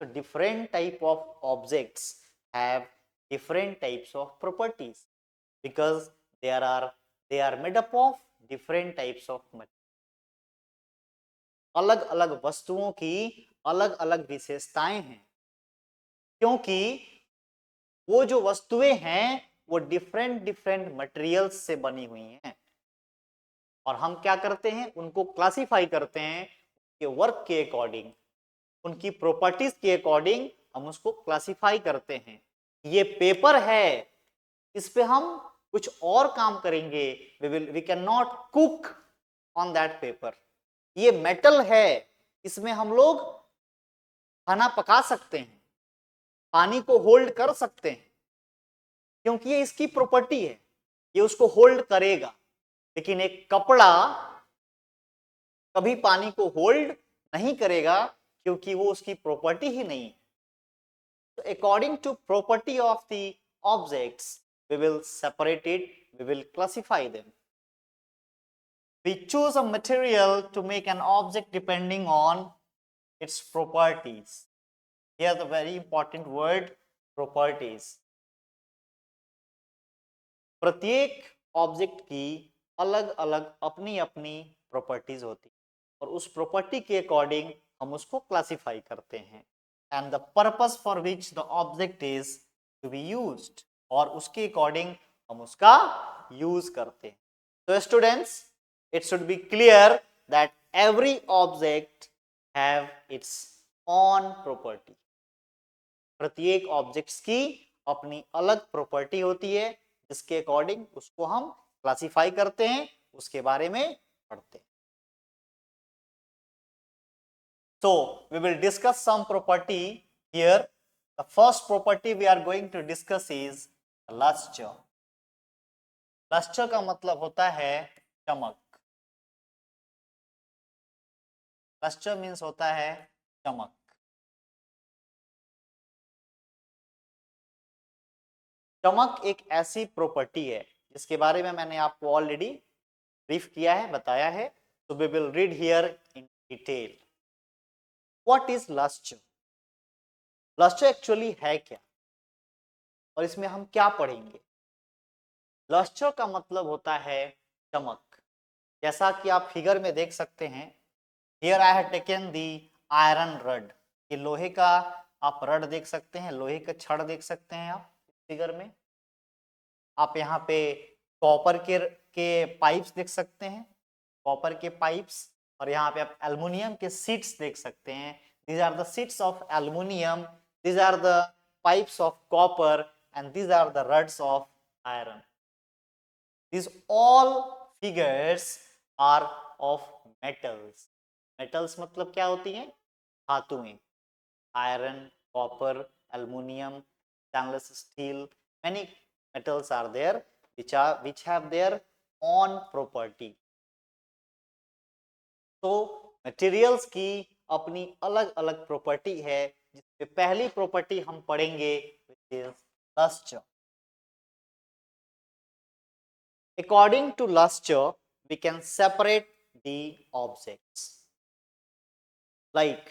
तो different type of objects have different types of properties because they are made up of different types of material. अलग अलग वस्तुओं की अलग अलग विशेषताएं हैं, क्योंकि वो जो वस्तुएं हैं वो डिफरेंट डिफरेंट मटेरियल्स से बनी हुई हैं और हम क्या करते हैं, उनको क्लासिफाई करते हैं कि वर्क के अकॉर्डिंग, उनकी प्रॉपर्टीज के अकॉर्डिंग हम उसको क्लासिफाई करते हैं। ये पेपर है, इस पे हम कुछ और काम करेंगे, we can not cook on that paper. ये मेटल है, इसमें हम लोग खाना पका सकते हैं, पानी को होल्ड कर सकते हैं, क्योंकि ये इसकी प्रॉपर्टी है, ये उसको होल्ड करेगा। लेकिन एक कपड़ा कभी पानी को होल्ड नहीं करेगा, क्योंकि वो उसकी प्रॉपर्टी ही नहीं है। So according to property of the objects, we will separate it, we will classify them. We choose a material to make an object depending on its properties. Here the very important word, properties. प्रत्येक object की अलग अलग अपनी अपनी properties होती और उस property के अकॉर्डिंग हम उसको क्लासिफाई करते हैं, and the purpose for which the object is to be used, और उसके अकॉर्डिंग हम उसका यूज करते हैं। तो students, it should be clear that every object have its own property. प्रत्येक ऑब्जेक्ट्स की अपनी अलग प्रॉपर्टी होती है, जिसके अकॉर्डिंग उसको हम क्लासिफाई करते हैं, उसके बारे में पढ़ते हैं। So we will discuss some property here. The first property we are going to discuss is luster. Luster का मतलब होता है चमक। Luster means होता है चमक। चमक एक ऐसी प्रॉपर्टी है जिसके बारे में मैंने आपको ऑलरेडी ब्रीफ किया है, बताया है। So we will read here in detail. What is luster? Luster actually है क्या और इसमें हम क्या पढ़ेंगे? लस्टर का मतलब होता है चमक। जैसा कि आप फिगर में देख सकते हैं, here I have taken the iron rod. ये लोहे का आप रड देख सकते हैं, लोहे का छड़ देख सकते हैं आप फिगर में। आप यहाँ पे कॉपर के पाइप्स देख सकते हैं, कॉपर के पाइप्स, और यहाँ पे आप एल्युमिनियम के शीट्स देख सकते हैं। These are the sheets of aluminium, these are the pipes of copper, and these are the rods of iron. These all figures are of metals. Metals मतलब क्या होती हैं? धातुएं। Iron, copper, aluminium, stainless steel, many metals are there. which have their own property. तो materials की अपनी अलग अलग प्रॉपर्टी है, जिसमें पहली प्रॉपर्टी हम पढ़ेंगे which is luster. According to luster, we can separate the objects. Like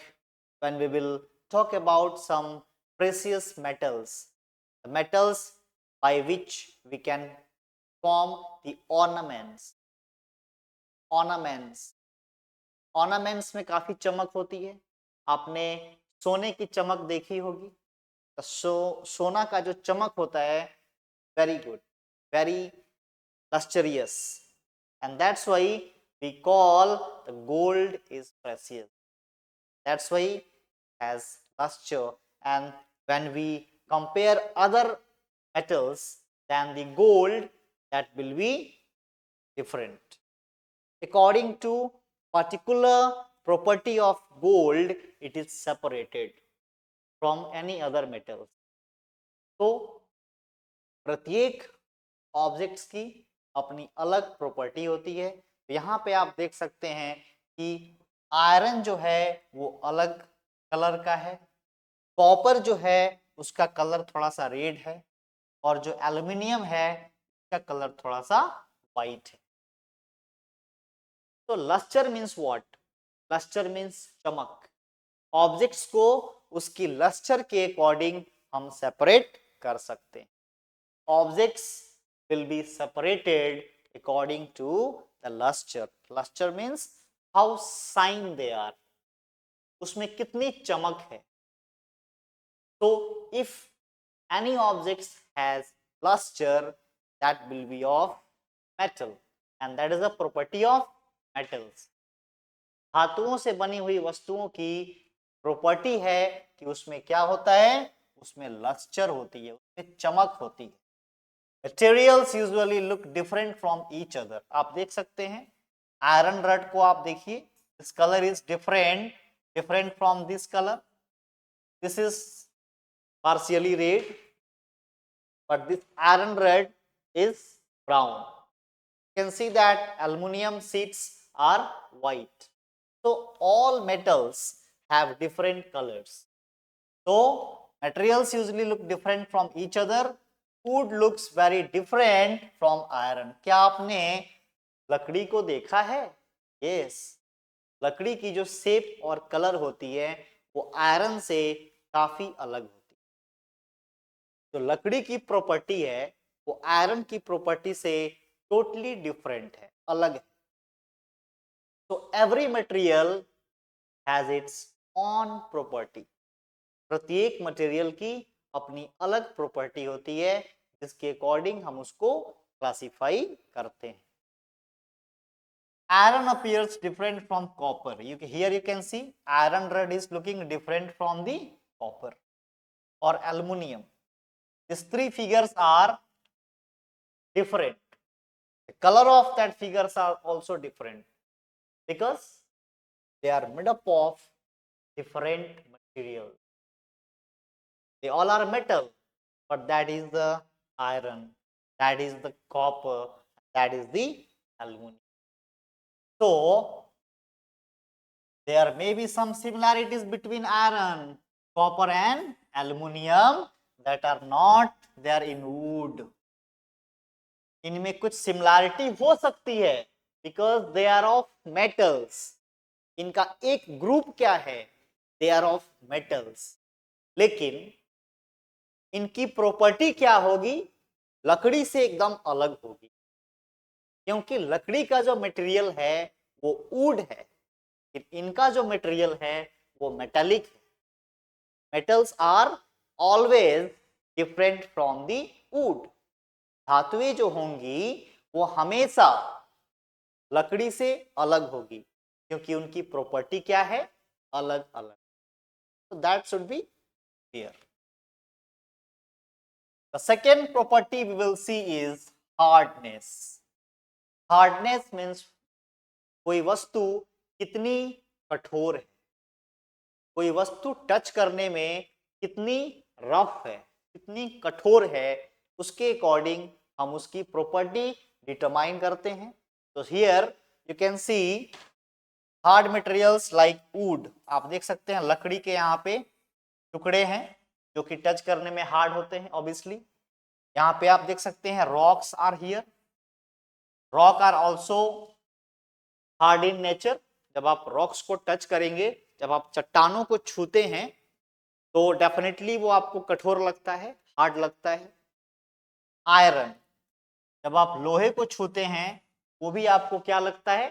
when we will talk about some precious metals, the metals by which we can form the ornaments. Ornaments में काफी चमक होती है। आपने सोने की चमक देखी होगी, तो सोना का जो चमक होता है, very good, very lustrous, and that's why we call the gold is precious. That's why it has luster, and when we compare other metals than the gold, that will be different. According to particular property of gold, it is separated from any other metals. तो प्रत्येक objects की अपनी अलग property होती है। यहाँ पे आप देख सकते हैं कि आयरन जो है वो अलग कलर का है, कॉपर जो है उसका कलर थोड़ा सा रेड है, और जो एल्युमिनियम है उसका कलर थोड़ा सा वाइट है। तो lustre means what? Lustre means चमक। ऑब्जेक्ट्स को उसकी लस्टर के अकॉर्डिंग हम सेपरेट कर सकते हैं। Objects will be separated according to the luster. Luster means how shine they are. उसमें कितनी चमक है। So if any object has luster, that will be of metal, and that is a property of metals. धातुओं से बनी हुई वस्तुओं की प्रॉपर्टी है कि उसमें क्या होता है, उसमें लस्टर होती है, उसमें चमक होती है। Materials usually look different from each other. आप देख सकते हैं आयरन रड को, आप देखिए, this color is different from this color. This is partially red, but this iron rod is brown. You can see that aluminum sheets are white. So all metals have different colors. So materials usually look different from each other. Wood looks very different from iron. क्या आपने लकड़ी को देखा है? Yes. लकड़ी की जो shape और कलर होती है वो आयरन से काफी अलग होती है। जो लकड़ी की प्रॉपर्टी है वो आयरन की प्रॉपर्टी से टोटली डिफरेंट है, अलग है। तो every material has its on property. प्रत्येक मटेरियल की अपनी अलग प्रॉपर्टी होती है, जिसके अकॉर्डिंग हम उसको क्लासिफाई करते हैं। Iron appears different from copper. Here you can see iron rod is looking different from the copper or aluminum. These three figures are different. The color of that figures are also different because they are made up of different materials. They all are metal, but that is the iron, that is the copper, that is the aluminum. So there may be some similarities between iron, copper and aluminum that are not there in wood. इनमें कुछ similarity हो सकती है because they are of metals. इनका एक group क्या है? They are of metals. लेकिन इनकी प्रॉपर्टी क्या होगी? लकड़ी से एकदम अलग होगी, क्योंकि लकड़ी का जो मटेरियल है वो वुड है, इनका जो मटेरियल है वो मेटालिक है। Metals are always different from the wood. धातुएं जो होंगी वो हमेशा लकड़ी से अलग होगी, क्योंकि उनकी प्रॉपर्टी क्या है? अलग अलग। So that should be clear. The second property we will see is hardness. Hardness means कोई वस्तु कितनी कठोर है, कोई वस्तु टच करने में कितनी रफ है, कितनी कठोर है, उसके अकॉर्डिंग हम उसकी प्रॉपर्टी डिटरमाइन करते हैं। तो here you can C hard materials like would, आप देख सकते हैं लकड़ी के यहाँ पे टुकड़े हैं जो कि टच करने में हार्ड होते हैं ऑब्वियसली। यहाँ पे आप देख सकते हैं rocks are here, rock are also hard in nature. जब आप रॉक्स को टच करेंगे, जब आप चट्टानों को छूते हैं तो डेफिनेटली वो आपको कठोर लगता है, हार्ड लगता है। आयरन, जब आप लोहे को छूते हैं वो भी आपको क्या लगता है,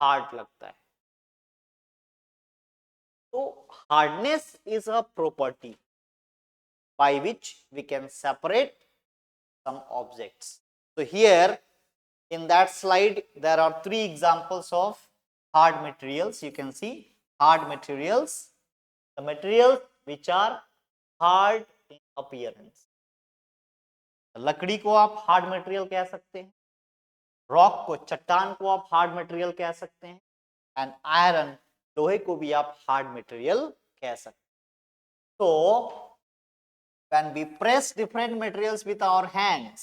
हार्ड लगता है। तो hardness is a property by which we can separate some objects. So here in that slide there are three examples of hard materials. You can see hard materials, the materials which are hard in appearance. लकड़ी को आप hard material कह सकते हैं, rock को, चट्टान को आप हार्ड मटेरियल कह सकते हैं, एंड आयरन, लोहे को भी आप हार्ड मटेरियल कह सकते हैं। तो when we press different materials with our hands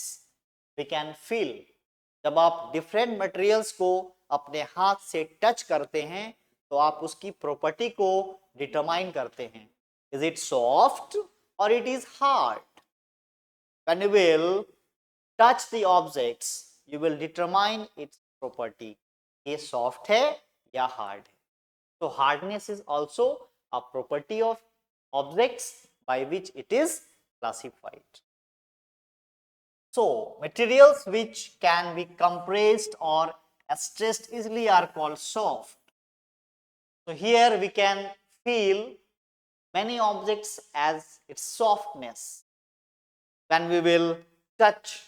we can feel, जब आप different materials को अपने हाथ से टच करते हैं तो आप उसकी प्रॉपर्टी को डिटरमाइन करते हैं, is it soft or it is hard? When you will touch the objects you will determine its property, ये soft है या hard है। So hardness is also a property of objects by which it is classified. So materials which can be compressed or stressed easily are called soft. So here we can feel many objects as its softness. When we will touch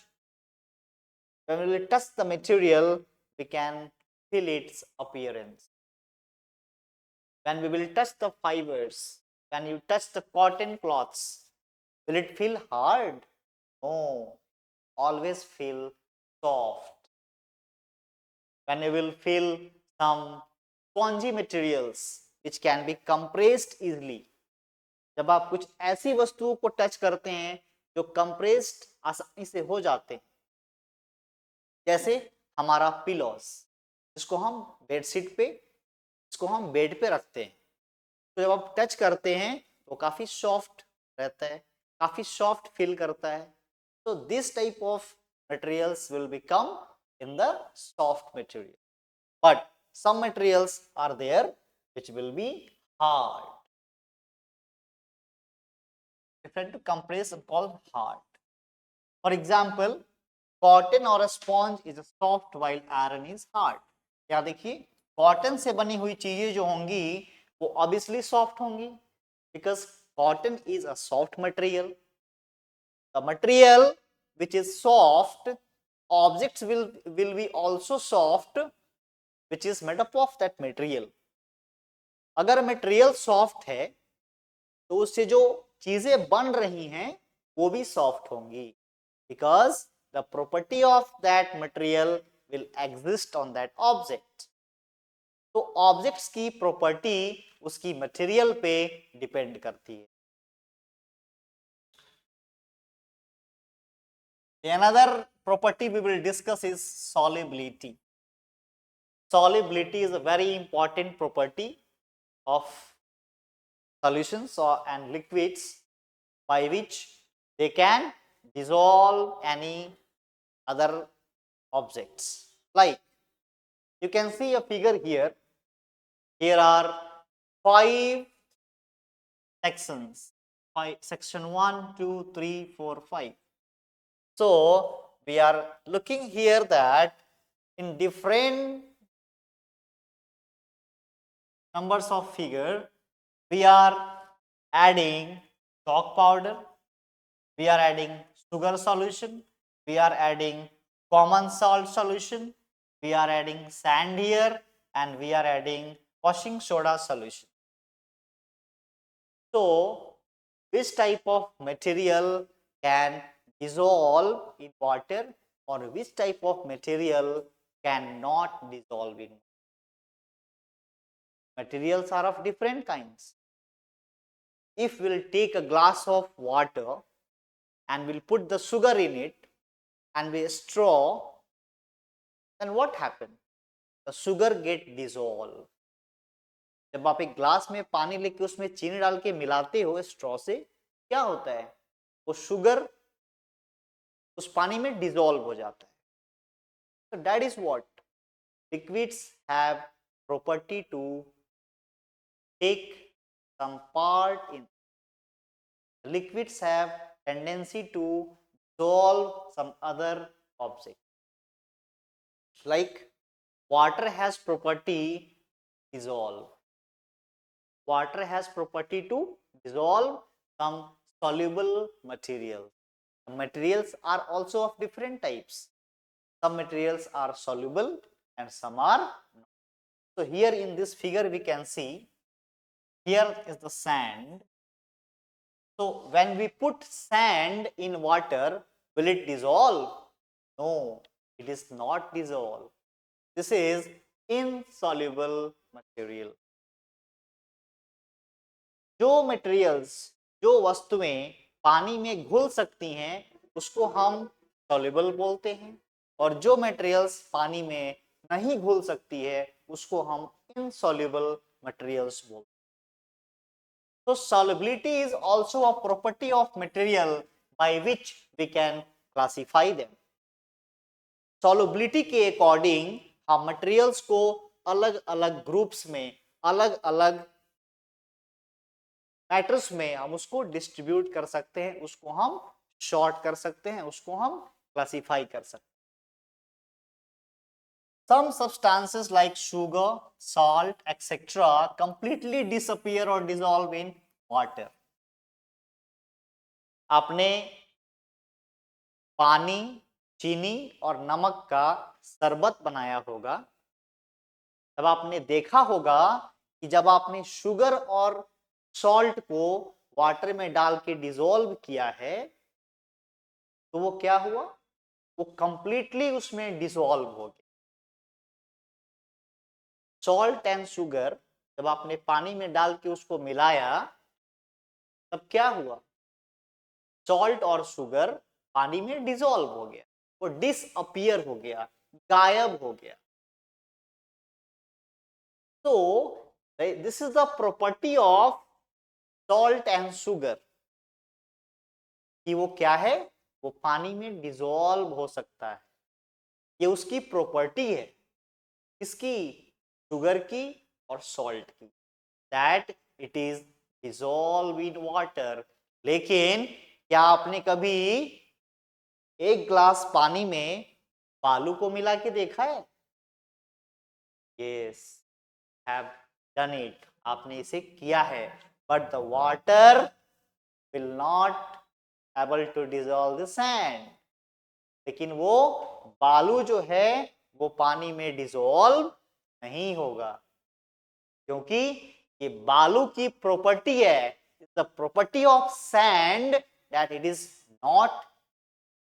the material we can feel its appearance. When we will touch the fibers, when you touch the cotton cloths, will it feel hard? No, always feel soft. When you will feel some spongy materials which can be compressed easily, जब आप कुछ ऐसी वस्तुओं को touch करते हैं जो compressed आसानी से हो जाते हैं, जैसे हमारा पिलोस, जिसको हम बेडशीट पे, इसको हम बेड पे रखते हैं, तो जब आप टच करते हैं तो काफी सॉफ्ट रहता है, काफी सॉफ्ट फील करता है। तो this type of materials will become in the soft material, but some materials are there which will be hard, different to compress and called hard. For example, cotton or a sponge is a soft while iron is hard. क्या देखिए, cotton से बनी हुई चीजें जो होंगी वो obviously soft होंगी, because cotton is a soft material. The material which is soft, objects will be also soft which is made up of that material. अगर मटेरियल सॉफ्ट है तो उससे जो चीजें बन रही हैं वो भी सॉफ्ट होंगी, because the property of that material will exist on that object. तो ऑब्जेक्ट्स की प्रॉपर्टी उसकी मटेरियल पे डिपेंड करती है। Another property we will discuss is solubility. Solubility is a very important property of solutions and liquids by which they can dissolve any other objects. Like you can see a figure here. Here are 5 sections. Section 1, 2, 3, 4, 5. So we are looking here that in different numbers of figure we are adding chalk powder, we are adding sugar solution, we are adding common salt solution, we are adding sand here, and we are adding washing soda solution. So which type of material can dissolve in water or which type of material cannot dissolve in water? Materials are of different kinds. If we'll take a glass of water and we'll put the sugar in it, and we straw, then what happened? The sugar get dissolved. जब आप एक glass में पानी लेके उसमें चीनी डाल के मिलाते हो स्ट्रॉ से, क्या होता है? वो शुगर उस पानी में डिसॉल्व हो जाता है. So that is what liquids have property to take some part in. Liquids have tendency to dissolve some other object. Like water has property dissolve. Water has property to dissolve some soluble materials. Materials are also of different types. Some materials are soluble and some are not. So here in this figure we can see, here is the sand. So when we put sand in water, will it dissolve? No, it is not dissolve. This is insoluble material. जो materials, जो वस्तुएं पानी में घुल सकती हैं उसको हम सॉल्युबल बोलते हैं, और जो मटेरियल्स पानी में नहीं घुल सकती है उसको हम इनसॉल्युबल मटेरियल्स बोलते हैं. So solubility is also a property of material by which we can classify them. Solubility के अकॉर्डिंग हम मटेरियल्स को अलग अलग ग्रुप्स में, अलग अलग मैटर्स में हम उसको डिस्ट्रीब्यूट कर सकते हैं, उसको हम शॉर्ट कर सकते हैं, उसको हम क्लासिफाई कर सकते हैं. Some substances like sugar, salt, etc. completely disappear or dissolve in water. आपने पानी, चीनी और नमक का शरबत बनाया होगा, तब आपने देखा होगा कि जब आपने शुगर और सॉल्ट को वाटर में डाल के डिसॉल्व किया है तो वो क्या हुआ? वो कंप्लीटली उसमें डिसॉल्व हो गया. सॉल्ट एंड शुगर जब आपने पानी में डाल के उसको मिलाया तब क्या हुआ? सॉल्ट और शुगर पानी में डिसॉल्व हो गया, वो डिसअपियर हो गया, गायब हो गया. तो this is the property of salt and sugar कि वो क्या है? वो पानी में डिसॉल्व हो सकता है. ये उसकी प्रॉपर्टी है. किसकी? शुगर की और सॉल्ट की, that it is dissolve in water. लेकिन क्या आपने कभी एक ग्लास पानी में बालू को मिला के देखा है? Yes, have done it. आपने इसे किया है. But the water will not able to dissolve the sand. लेकिन वो बालू जो है वो पानी में डिसॉल्व नहीं होगा, क्योंकि ये बालू की प्रॉपर्टी है, the property of sand that it is not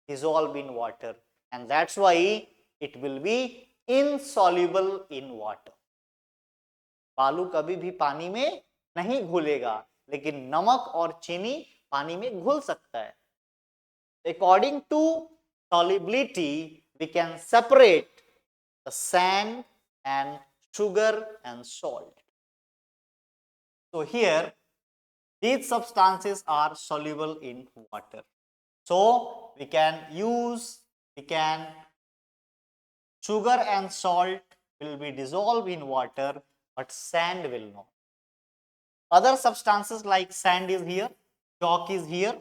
dissolve in water, and that's why it will be insoluble in water. बालू कभी भी पानी में नहीं घुलेगा, लेकिन नमक और चीनी पानी में घुल सकता है. According to solubility, we can separate the sand and sugar and salt. So here, these substances are soluble in water. So we can sugar and salt will be dissolved in water, but sand will not. Other substances like sand is here, chalk is here,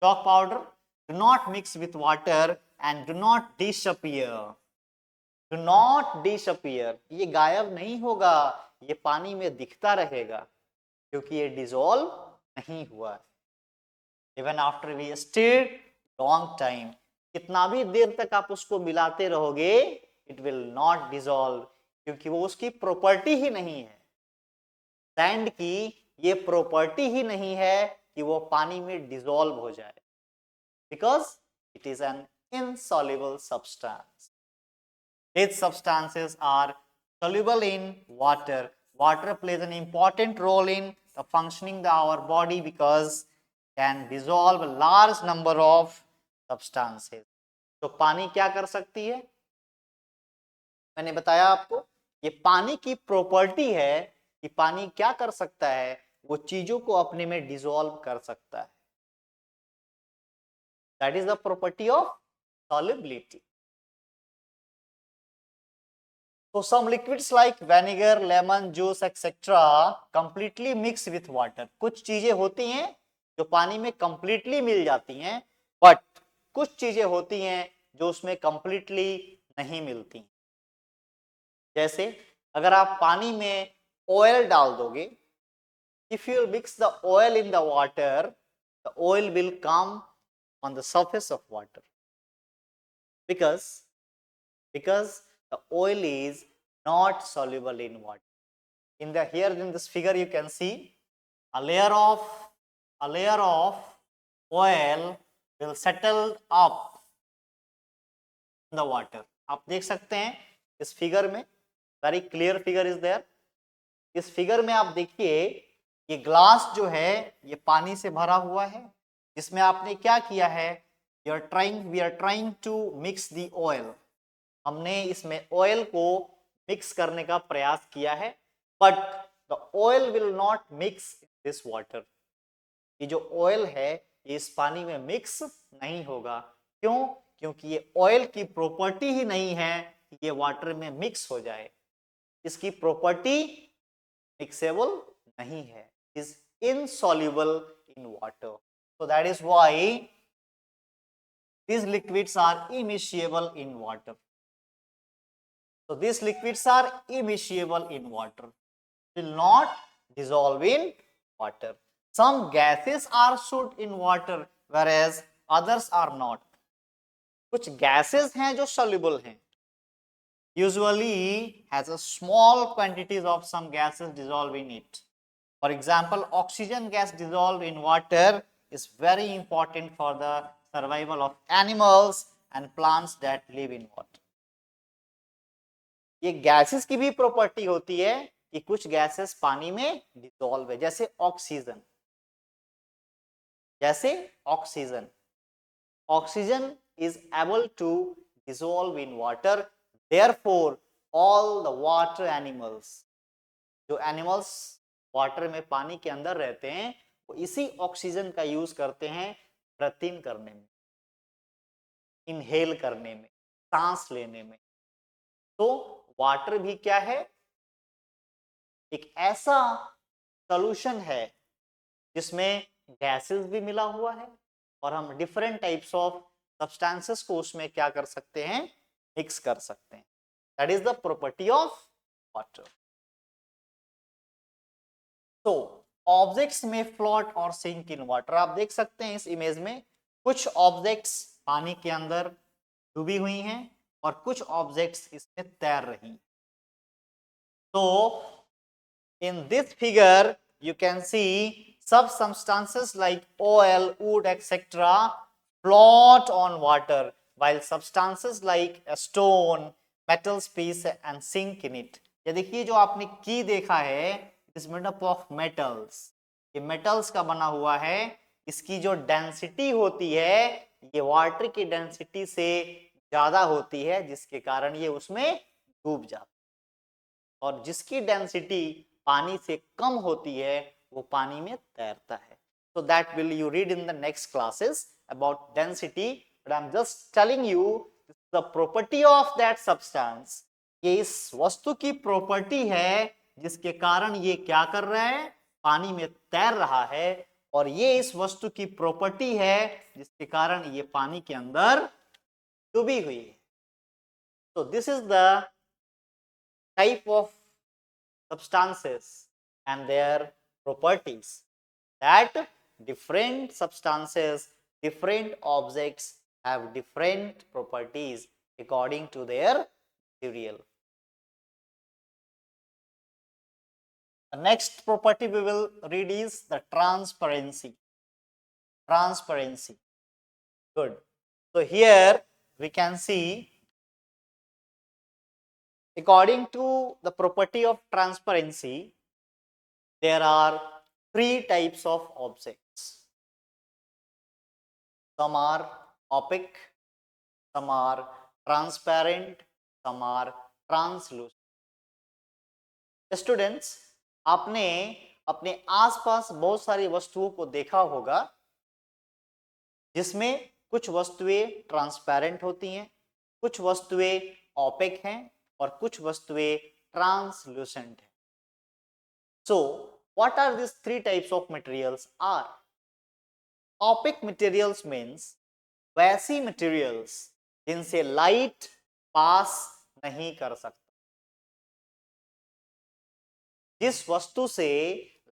chalk powder do not mix with water and do not disappear. Do not disappear. ये गायब नहीं होगा, ये पानी में दिखता रहेगा क्योंकि ये डिसॉल्व नहीं हुआ. Even after we stirred long time, कितना भी देर तक आप उसको मिलाते रहोगे, it will not dissolve, क्योंकि वो उसकी प्रॉपर्टी ही नहीं है. सैंड की ये प्रॉपर्टी ही नहीं है कि वो पानी में डिसॉल्व हो जाए, because it is an insoluble substance. These substances are soluble in water. Water plays an important role in the functioning of our body because can dissolve a large number of substances. तो पानी क्या कर सकती है, मैंने बताया आपको, ये पानी की प्रॉपर्टी है कि पानी क्या कर सकता है, वो चीजों को अपने में डिसॉल्व कर सकता है। That is the property of solubility. So some liquids like vinegar, lemon juice, etc. completely mix with water. कुछ चीजें होती हैं जो पानी में completely मिल जाती हैं, but कुछ चीजें होती हैं जो उसमें completely नहीं मिलती। जैसे अगर आप पानी में ऑयल डाल दोगे, if you mix the oil in the water, the oil will come on the surface of water because the oil is not soluble in water. In the here in this figure you can see a layer of oil will settle up in the water. आप देख सकते हैं इस figure में, very clear figure is there. इस figure में आप देखिए ये ग्लास जो है ये पानी से भरा हुआ है, जिसमें आपने क्या किया है, we are trying to mix the oil. हमने इसमें ऑयल को मिक्स करने का प्रयास किया है, but the oil will not mix this water. ये जो ऑयल है ये इस पानी में मिक्स नहीं होगा। क्यों? क्योंकि ये ऑयल की प्रॉपर्टी ही नहीं है कि ये वाटर में मिक्स हो जाए। इसकी प्रॉपर्टी मिक्सेबल नहीं है, is insoluble in water. So that is why these liquids are immiscible in water. So these liquids are immiscible in water, will not dissolve in water. Some gases are shoot in water whereas others are not. कुछ gases हैं जो soluble हैं, usually has a small quantities of some gases dissolve in it. For example, oxygen gas dissolved in water is very important for the survival of animals and plants that live in water. ये gases की भी property होती है कि कुछ gases पानी में dissolve है, जैसे oxygen. Oxygen is able to dissolve in water, therefore all the water animals, जो एनिमल्स वाटर में पानी के अंदर रहते हैं वो इसी ऑक्सीजन का यूज करते हैं ब्रीथ इन करने में, इनहेल करने में, सांस लेने में। तो वाटर भी क्या है, एक ऐसा सॉल्यूशन है जिसमें गैसेस भी मिला हुआ है और हम डिफरेंट टाइप्स ऑफ सब्सटेंसेस को उसमें क्या कर सकते हैं, मिक्स कर सकते हैं। That is the property of water. तो ऑब्जेक्ट्स में फ्लोट और सिंक इन वाटर। आप देख सकते हैं इस इमेज में कुछ ऑब्जेक्ट्स पानी के अंदर डूबी हुई हैं और कुछ ऑब्जेक्ट्स इसमें तैर रही। तो इन this figure you can see some substances like oil, wood, etc. float on water, while substances like a stone, metals piece and sink in it. ये देखिए जो आपने की देखा है, it is made up of metals. ये metals का बना हुआ है। इसकी जो डेंसिटी होती है ये वाटर की डेंसिटी से ज्यादा होती है, जिसके कारण ये उसमें डूब जाता है, और जिसकी डेंसिटी पानी से कम होती है वो पानी में तैरता है। So that will you read in the next classes about density, but I'm just telling you the property of that substance. ये इस वस्तु की प्रॉपर्टी है जिसके कारण ये क्या कर रहा है, पानी में तैर रहा है, और ये इस वस्तु की प्रॉपर्टी है जिसके कारण ये पानी के अंदर डूबी हुई है। So this is the type of substances and their properties, that different substances, different objects have different properties according to their material. The next property we will read is the transparency. Good. So here we can see, according to the property of transparency, there are three types of objects. Some are opaque, some are transparent, some are translucent. Students, आपने अपने आसपास बहुत सारी वस्तुओं को देखा होगा जिसमें कुछ वस्तुएं ट्रांसपेरेंट होती हैं, कुछ वस्तुएं ओपेक हैं और कुछ वस्तुएं ट्रांसलूसेंट हैं. So what are these three types of materials are? Opaque materials means वैसी materials जिनसे लाइट पास नहीं कर सकता. जिस वस्तु से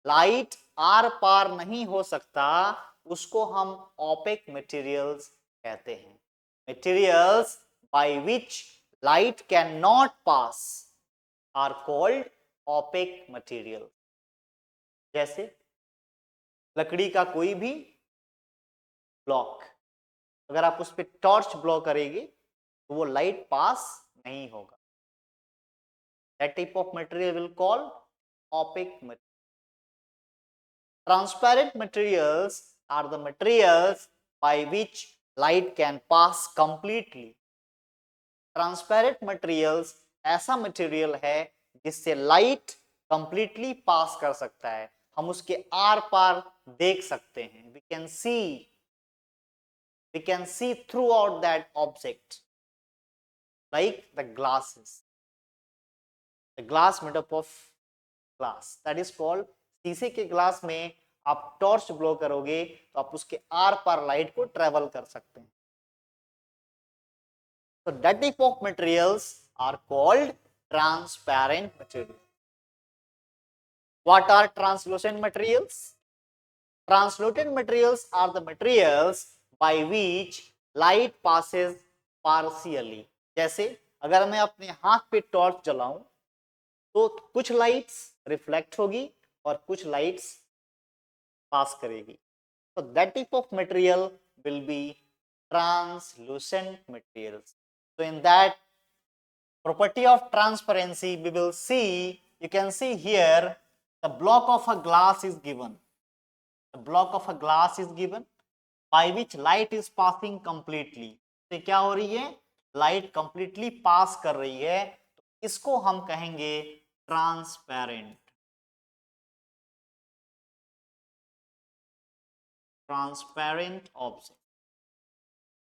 लाइट आर पार नहीं हो सकता उसको हम ओपेक मटेरियल्स कहते हैं. Materials by which light can not pass are called opaque material. जैसे लकड़ी का कोई भी ब्लॉक, अगर आप उस पर टॉर्च ब्लो करेंगे तो वो लाइट पास नहीं होगा. That type of material will call opaque material. Transparent materials are the materials by which light can pass completely. Transparent materials ऐसा मटेरियल है जिससे लाइट कंप्लीटली पास कर सकता है. हम उसके आर पार देख सकते हैं. we can see throughout that object, like the glasses. The glass made up of glass, that is called, शीशे के ग्लास में आप टॉर्च ब्लो करोगे तो आप उसके आर पार लाइट को ट्रेवल कर सकते हैं. So that type of materials are called transparent materials. What are translucent materials? Translucent materials are the materials by which light passes partially. जैसे अगर मैं अपने हाथ पे टॉर्च जलाऊं तो कुछ लाइट्स रिफ्लेक्ट होगी और कुछ लाइट्स पास करेगी. So that type of material will be translucent materials. So in that property of transparency we will see, you can see here the block of a glass is given. The block of a glass is given by which light is passing completely. तो क्या हो रही है? Light completely पास कर रही है, तो इसको हम कहेंगे transparent. Transparent object.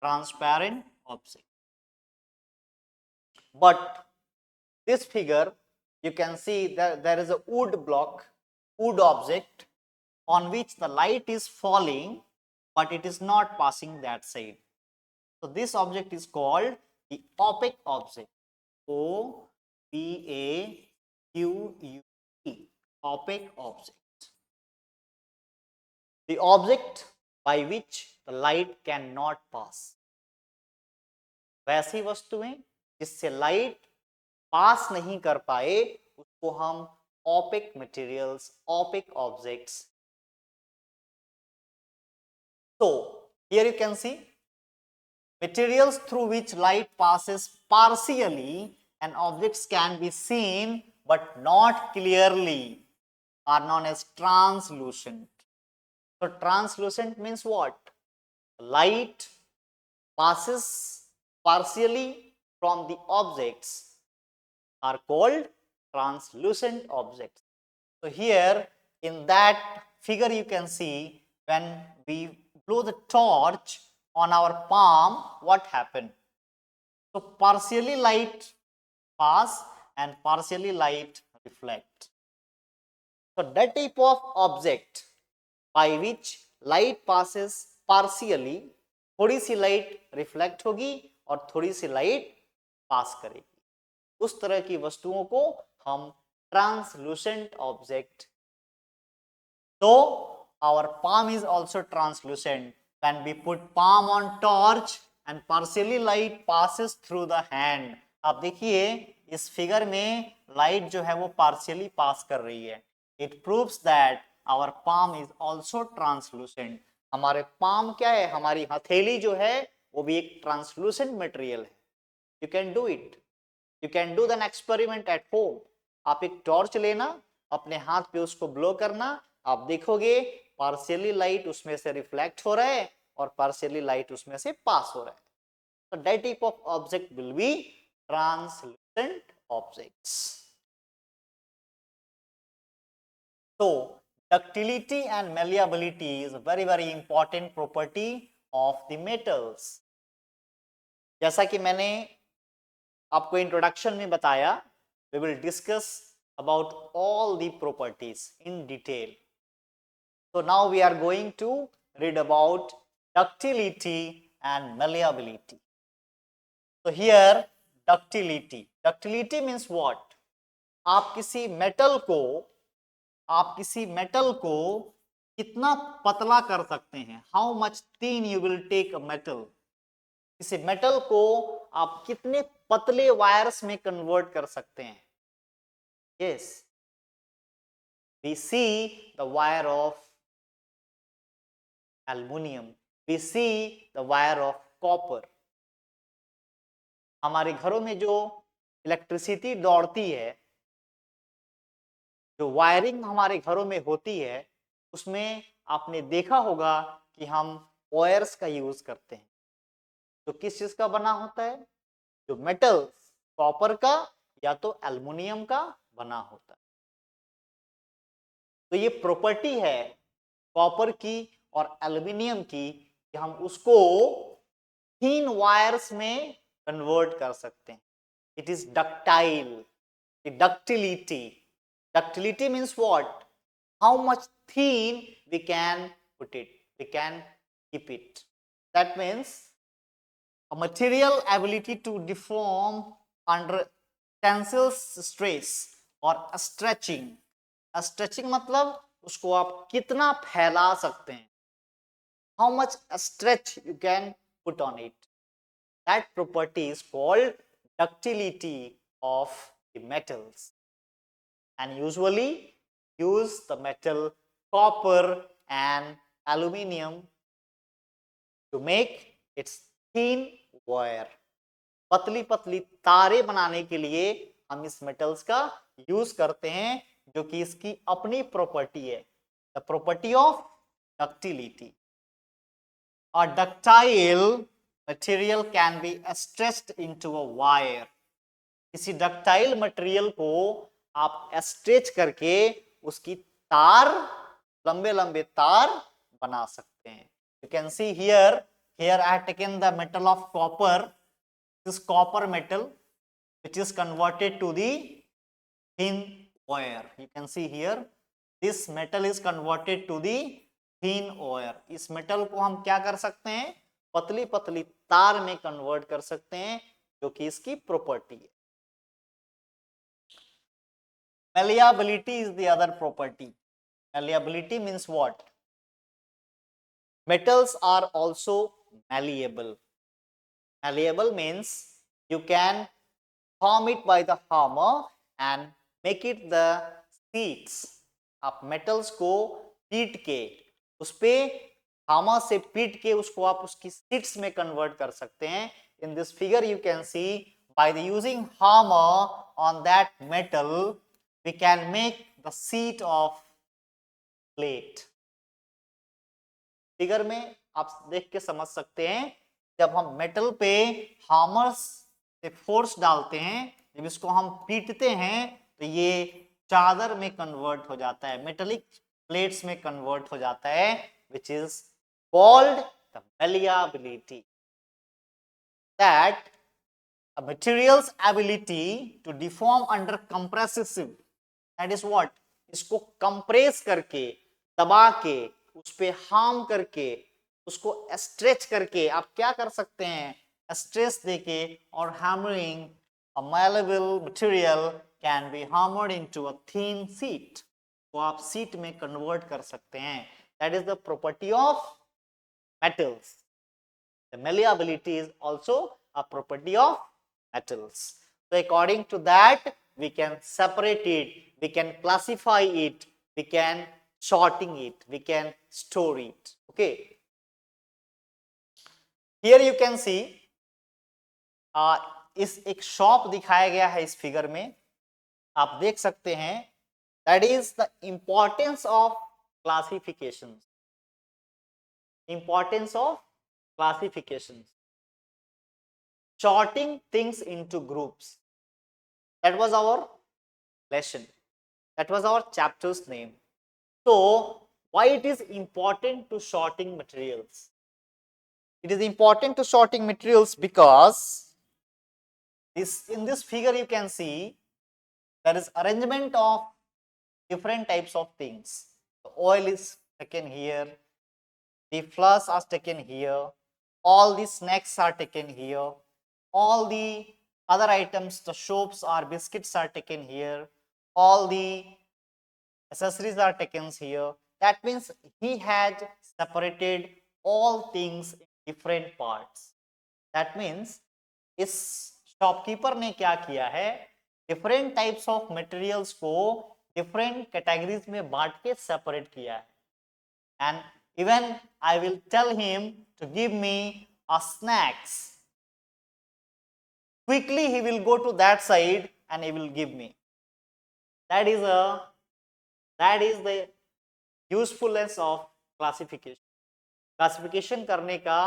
Transparent object. But this figure, you can see that there is a wood block, wood object on which the light is falling, but it is not passing that side. So this object is called the opaque object. O-P-A-Q-U-E, opaque object. The object by which the light cannot pass. वैसी वस्तुएं जिससे light pass नहीं कर पाए उसको हम opaque materials, opaque objects. So here you can see materials through which light passes partially and objects can be seen but not clearly are known as translucent. So translucent means what? Light passes partially from the objects are called translucent objects. So here in that figure you can see when we blow the torch on our palm, what happened? So partially light pass and partially light reflect. So that type of object by which light passes partially, थोड़ी सी light reflect होगी और थोड़ी सी light pass करेगी, उस तरह की वस्तुओं को हम ट्रांसलूसेंट ऑब्जेक्ट. तो our palm is also translucent. When we put palm on torch and partially light passes through the hand. आप देखिए इस फिगर में लाइट जो है वो पार्शियली पास कर रही है. It proves that our palm is also translucent. हमारे पाम क्या है? हमारी हथेली जो है वो भी एक ट्रांसलूसेंट मटेरियल है. You can do it. You can do an experiment at home. आप एक टॉर्च लेना, अपने हाथ पे उसको ब्लो करना, आप देखोगे पार्शियली लाइट उसमें से रिफ्लेक्ट हो रहा है और पार्शियली लाइट उसमें से पास हो रहा है. So that type of object will be translucent objects. So ductility and malleability is a very important property of the metals. जैसा कि मैंने आपको इंट्रोडक्शन में बताया, we will discuss about all the properties in detail. So now we are going to read about ductility and malleability. So here ductility. Ductility means what? आप किसी metal को कितना पतला कर सकते हैं. How much thin you will take a metal. किसी metal को आप कितने पतले वायर्स में कन्वर्ट कर सकते हैं. Yes, we see the wire of aluminum, we see the wire of copper. हमारे घरों में जो इलेक्ट्रिसिटी दौड़ती है, जो वायरिंग हमारे घरों में होती है, उसमें आपने देखा होगा कि हम वायर्स का यूज करते हैं. तो किस चीज का बना होता है? जो मेटल कॉपर का या तो एल्युमिनियम का बना होता है. तो ये प्रॉपर्टी है कॉपर की और एल्युमिनियम की कि हम उसको थिन वायर्स में कन्वर्ट कर सकते हैं. It is ductile. Ductility means what? How much thin we can put it, we can keep it. That means a material ability to deform under tensile stress or stretching. Stretching मतलब उसको आप कितना फैला सकते हैं. How much stretch you can put on it. That property is called ductility of the metals. And usually use the metal copper and aluminium to make its thin wire. पतली पतली तारे बनाने के लिए हम इस मेटल्स का यूज करते हैं, जो कि इसकी अपनी प्रॉपर्टी है, the property of ductility. A ductile material can be stretched into a wire. किसी डक्टाइल मटेरियल को आप स्ट्रेच करके उसकी तार, लंबे लंबे तार बना सकते हैं. You can see here I have taken the metal of copper. This copper metal which is converted to the thin wire. You can see here this metal is converted to the thin wire. इस metal को हम क्या कर सकते हैं? पतली पतली तार में कन्वर्ट कर सकते हैं, जो कि इसकी प्रॉपर्टी है. Malleability is the other property. Malleability means what? Metals are also malleable. Malleable means you can form it by the hammer and make it the sheets. आप metals को पीट के, उस पे hammer से पीट के उसको आप उसकी sheets में convert कर सकते हैं. In this figure you can see by the using hammer on that metal we can make the sheet of plate. Figure में आप देख के समझ सकते हैं, जब हम मेटल पे हामर्स से फोर्स डालते हैं, जब इसको हम पीटते हैं तो ये चादर में कन्वर्ट हो जाता है, मेटेलिक प्लेट्स में कन्वर्ट हो जाता है, which is called the malleability. That a material's ability to deform under compressive, that is what? इसको कंप्रेस करके, दबा के, उस पे हार्म करके, उसको स्ट्रेच करके आप क्या कर सकते हैं? स्ट्रेस देके और hammering a malleable material can be hammered into a thin sheet. तो आप सीट में कन्वर्ट कर सकते हैं. That is the property of metals. The malleability is also a property of metals. So according to that, we can separate it, we can classify it, we can sorting it, we can store it. Okay. Here you can see इस एक shop दिखाया गया है इस figure में, आप देख सकते हैं. That is the importance of classification. Importance of classification. sorting things into groups. That was our lesson. That was our chapter's name. So, why it is important to sorting materials? It is important to sorting materials because in this figure you can see there is arrangement of different types of things. The oil is taken here, the flowers are taken here, all the snacks are taken here, all the other items, the soaps or biscuits are taken here, all the accessories are taken here. That means he had separated all things in different parts. That means इस shopkeeper ने क्या किया है, different types of materials को different categories में बांट के separate किया है. And even I will tell him to give me a snacks. Quickly he will go to that side and he will give me. That is the usefulness of classification. Classification करने का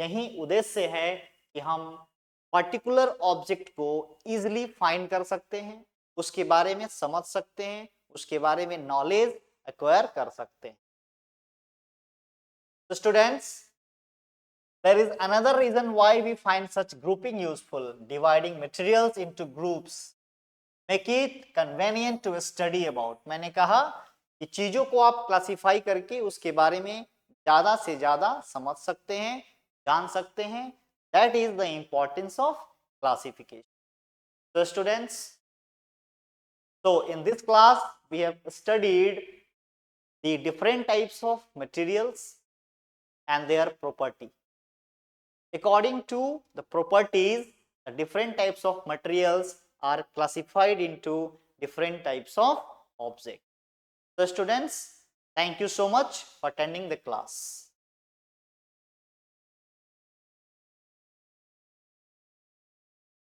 यही उद्देश्य है कि हम particular object को easily find कर सकते हैं, उसके बारे में समझ सकते हैं, उसके बारे में नॉलेज एक्वायर कर सकते हैं. So students, there is another reason why we find such grouping useful. Dividing materials into groups make it convenient to study about. मैंने कहा कि चीजों को आप क्लासिफाई करके उसके बारे में ज्यादा से ज्यादा समझ सकते हैं, जान सकते हैं. That is the importance of classification. So students, so in this class we have studied the different types of materials and their property. According to the properties, the different types of materials are classified into different types of objects. So students, thank you so much for attending the class.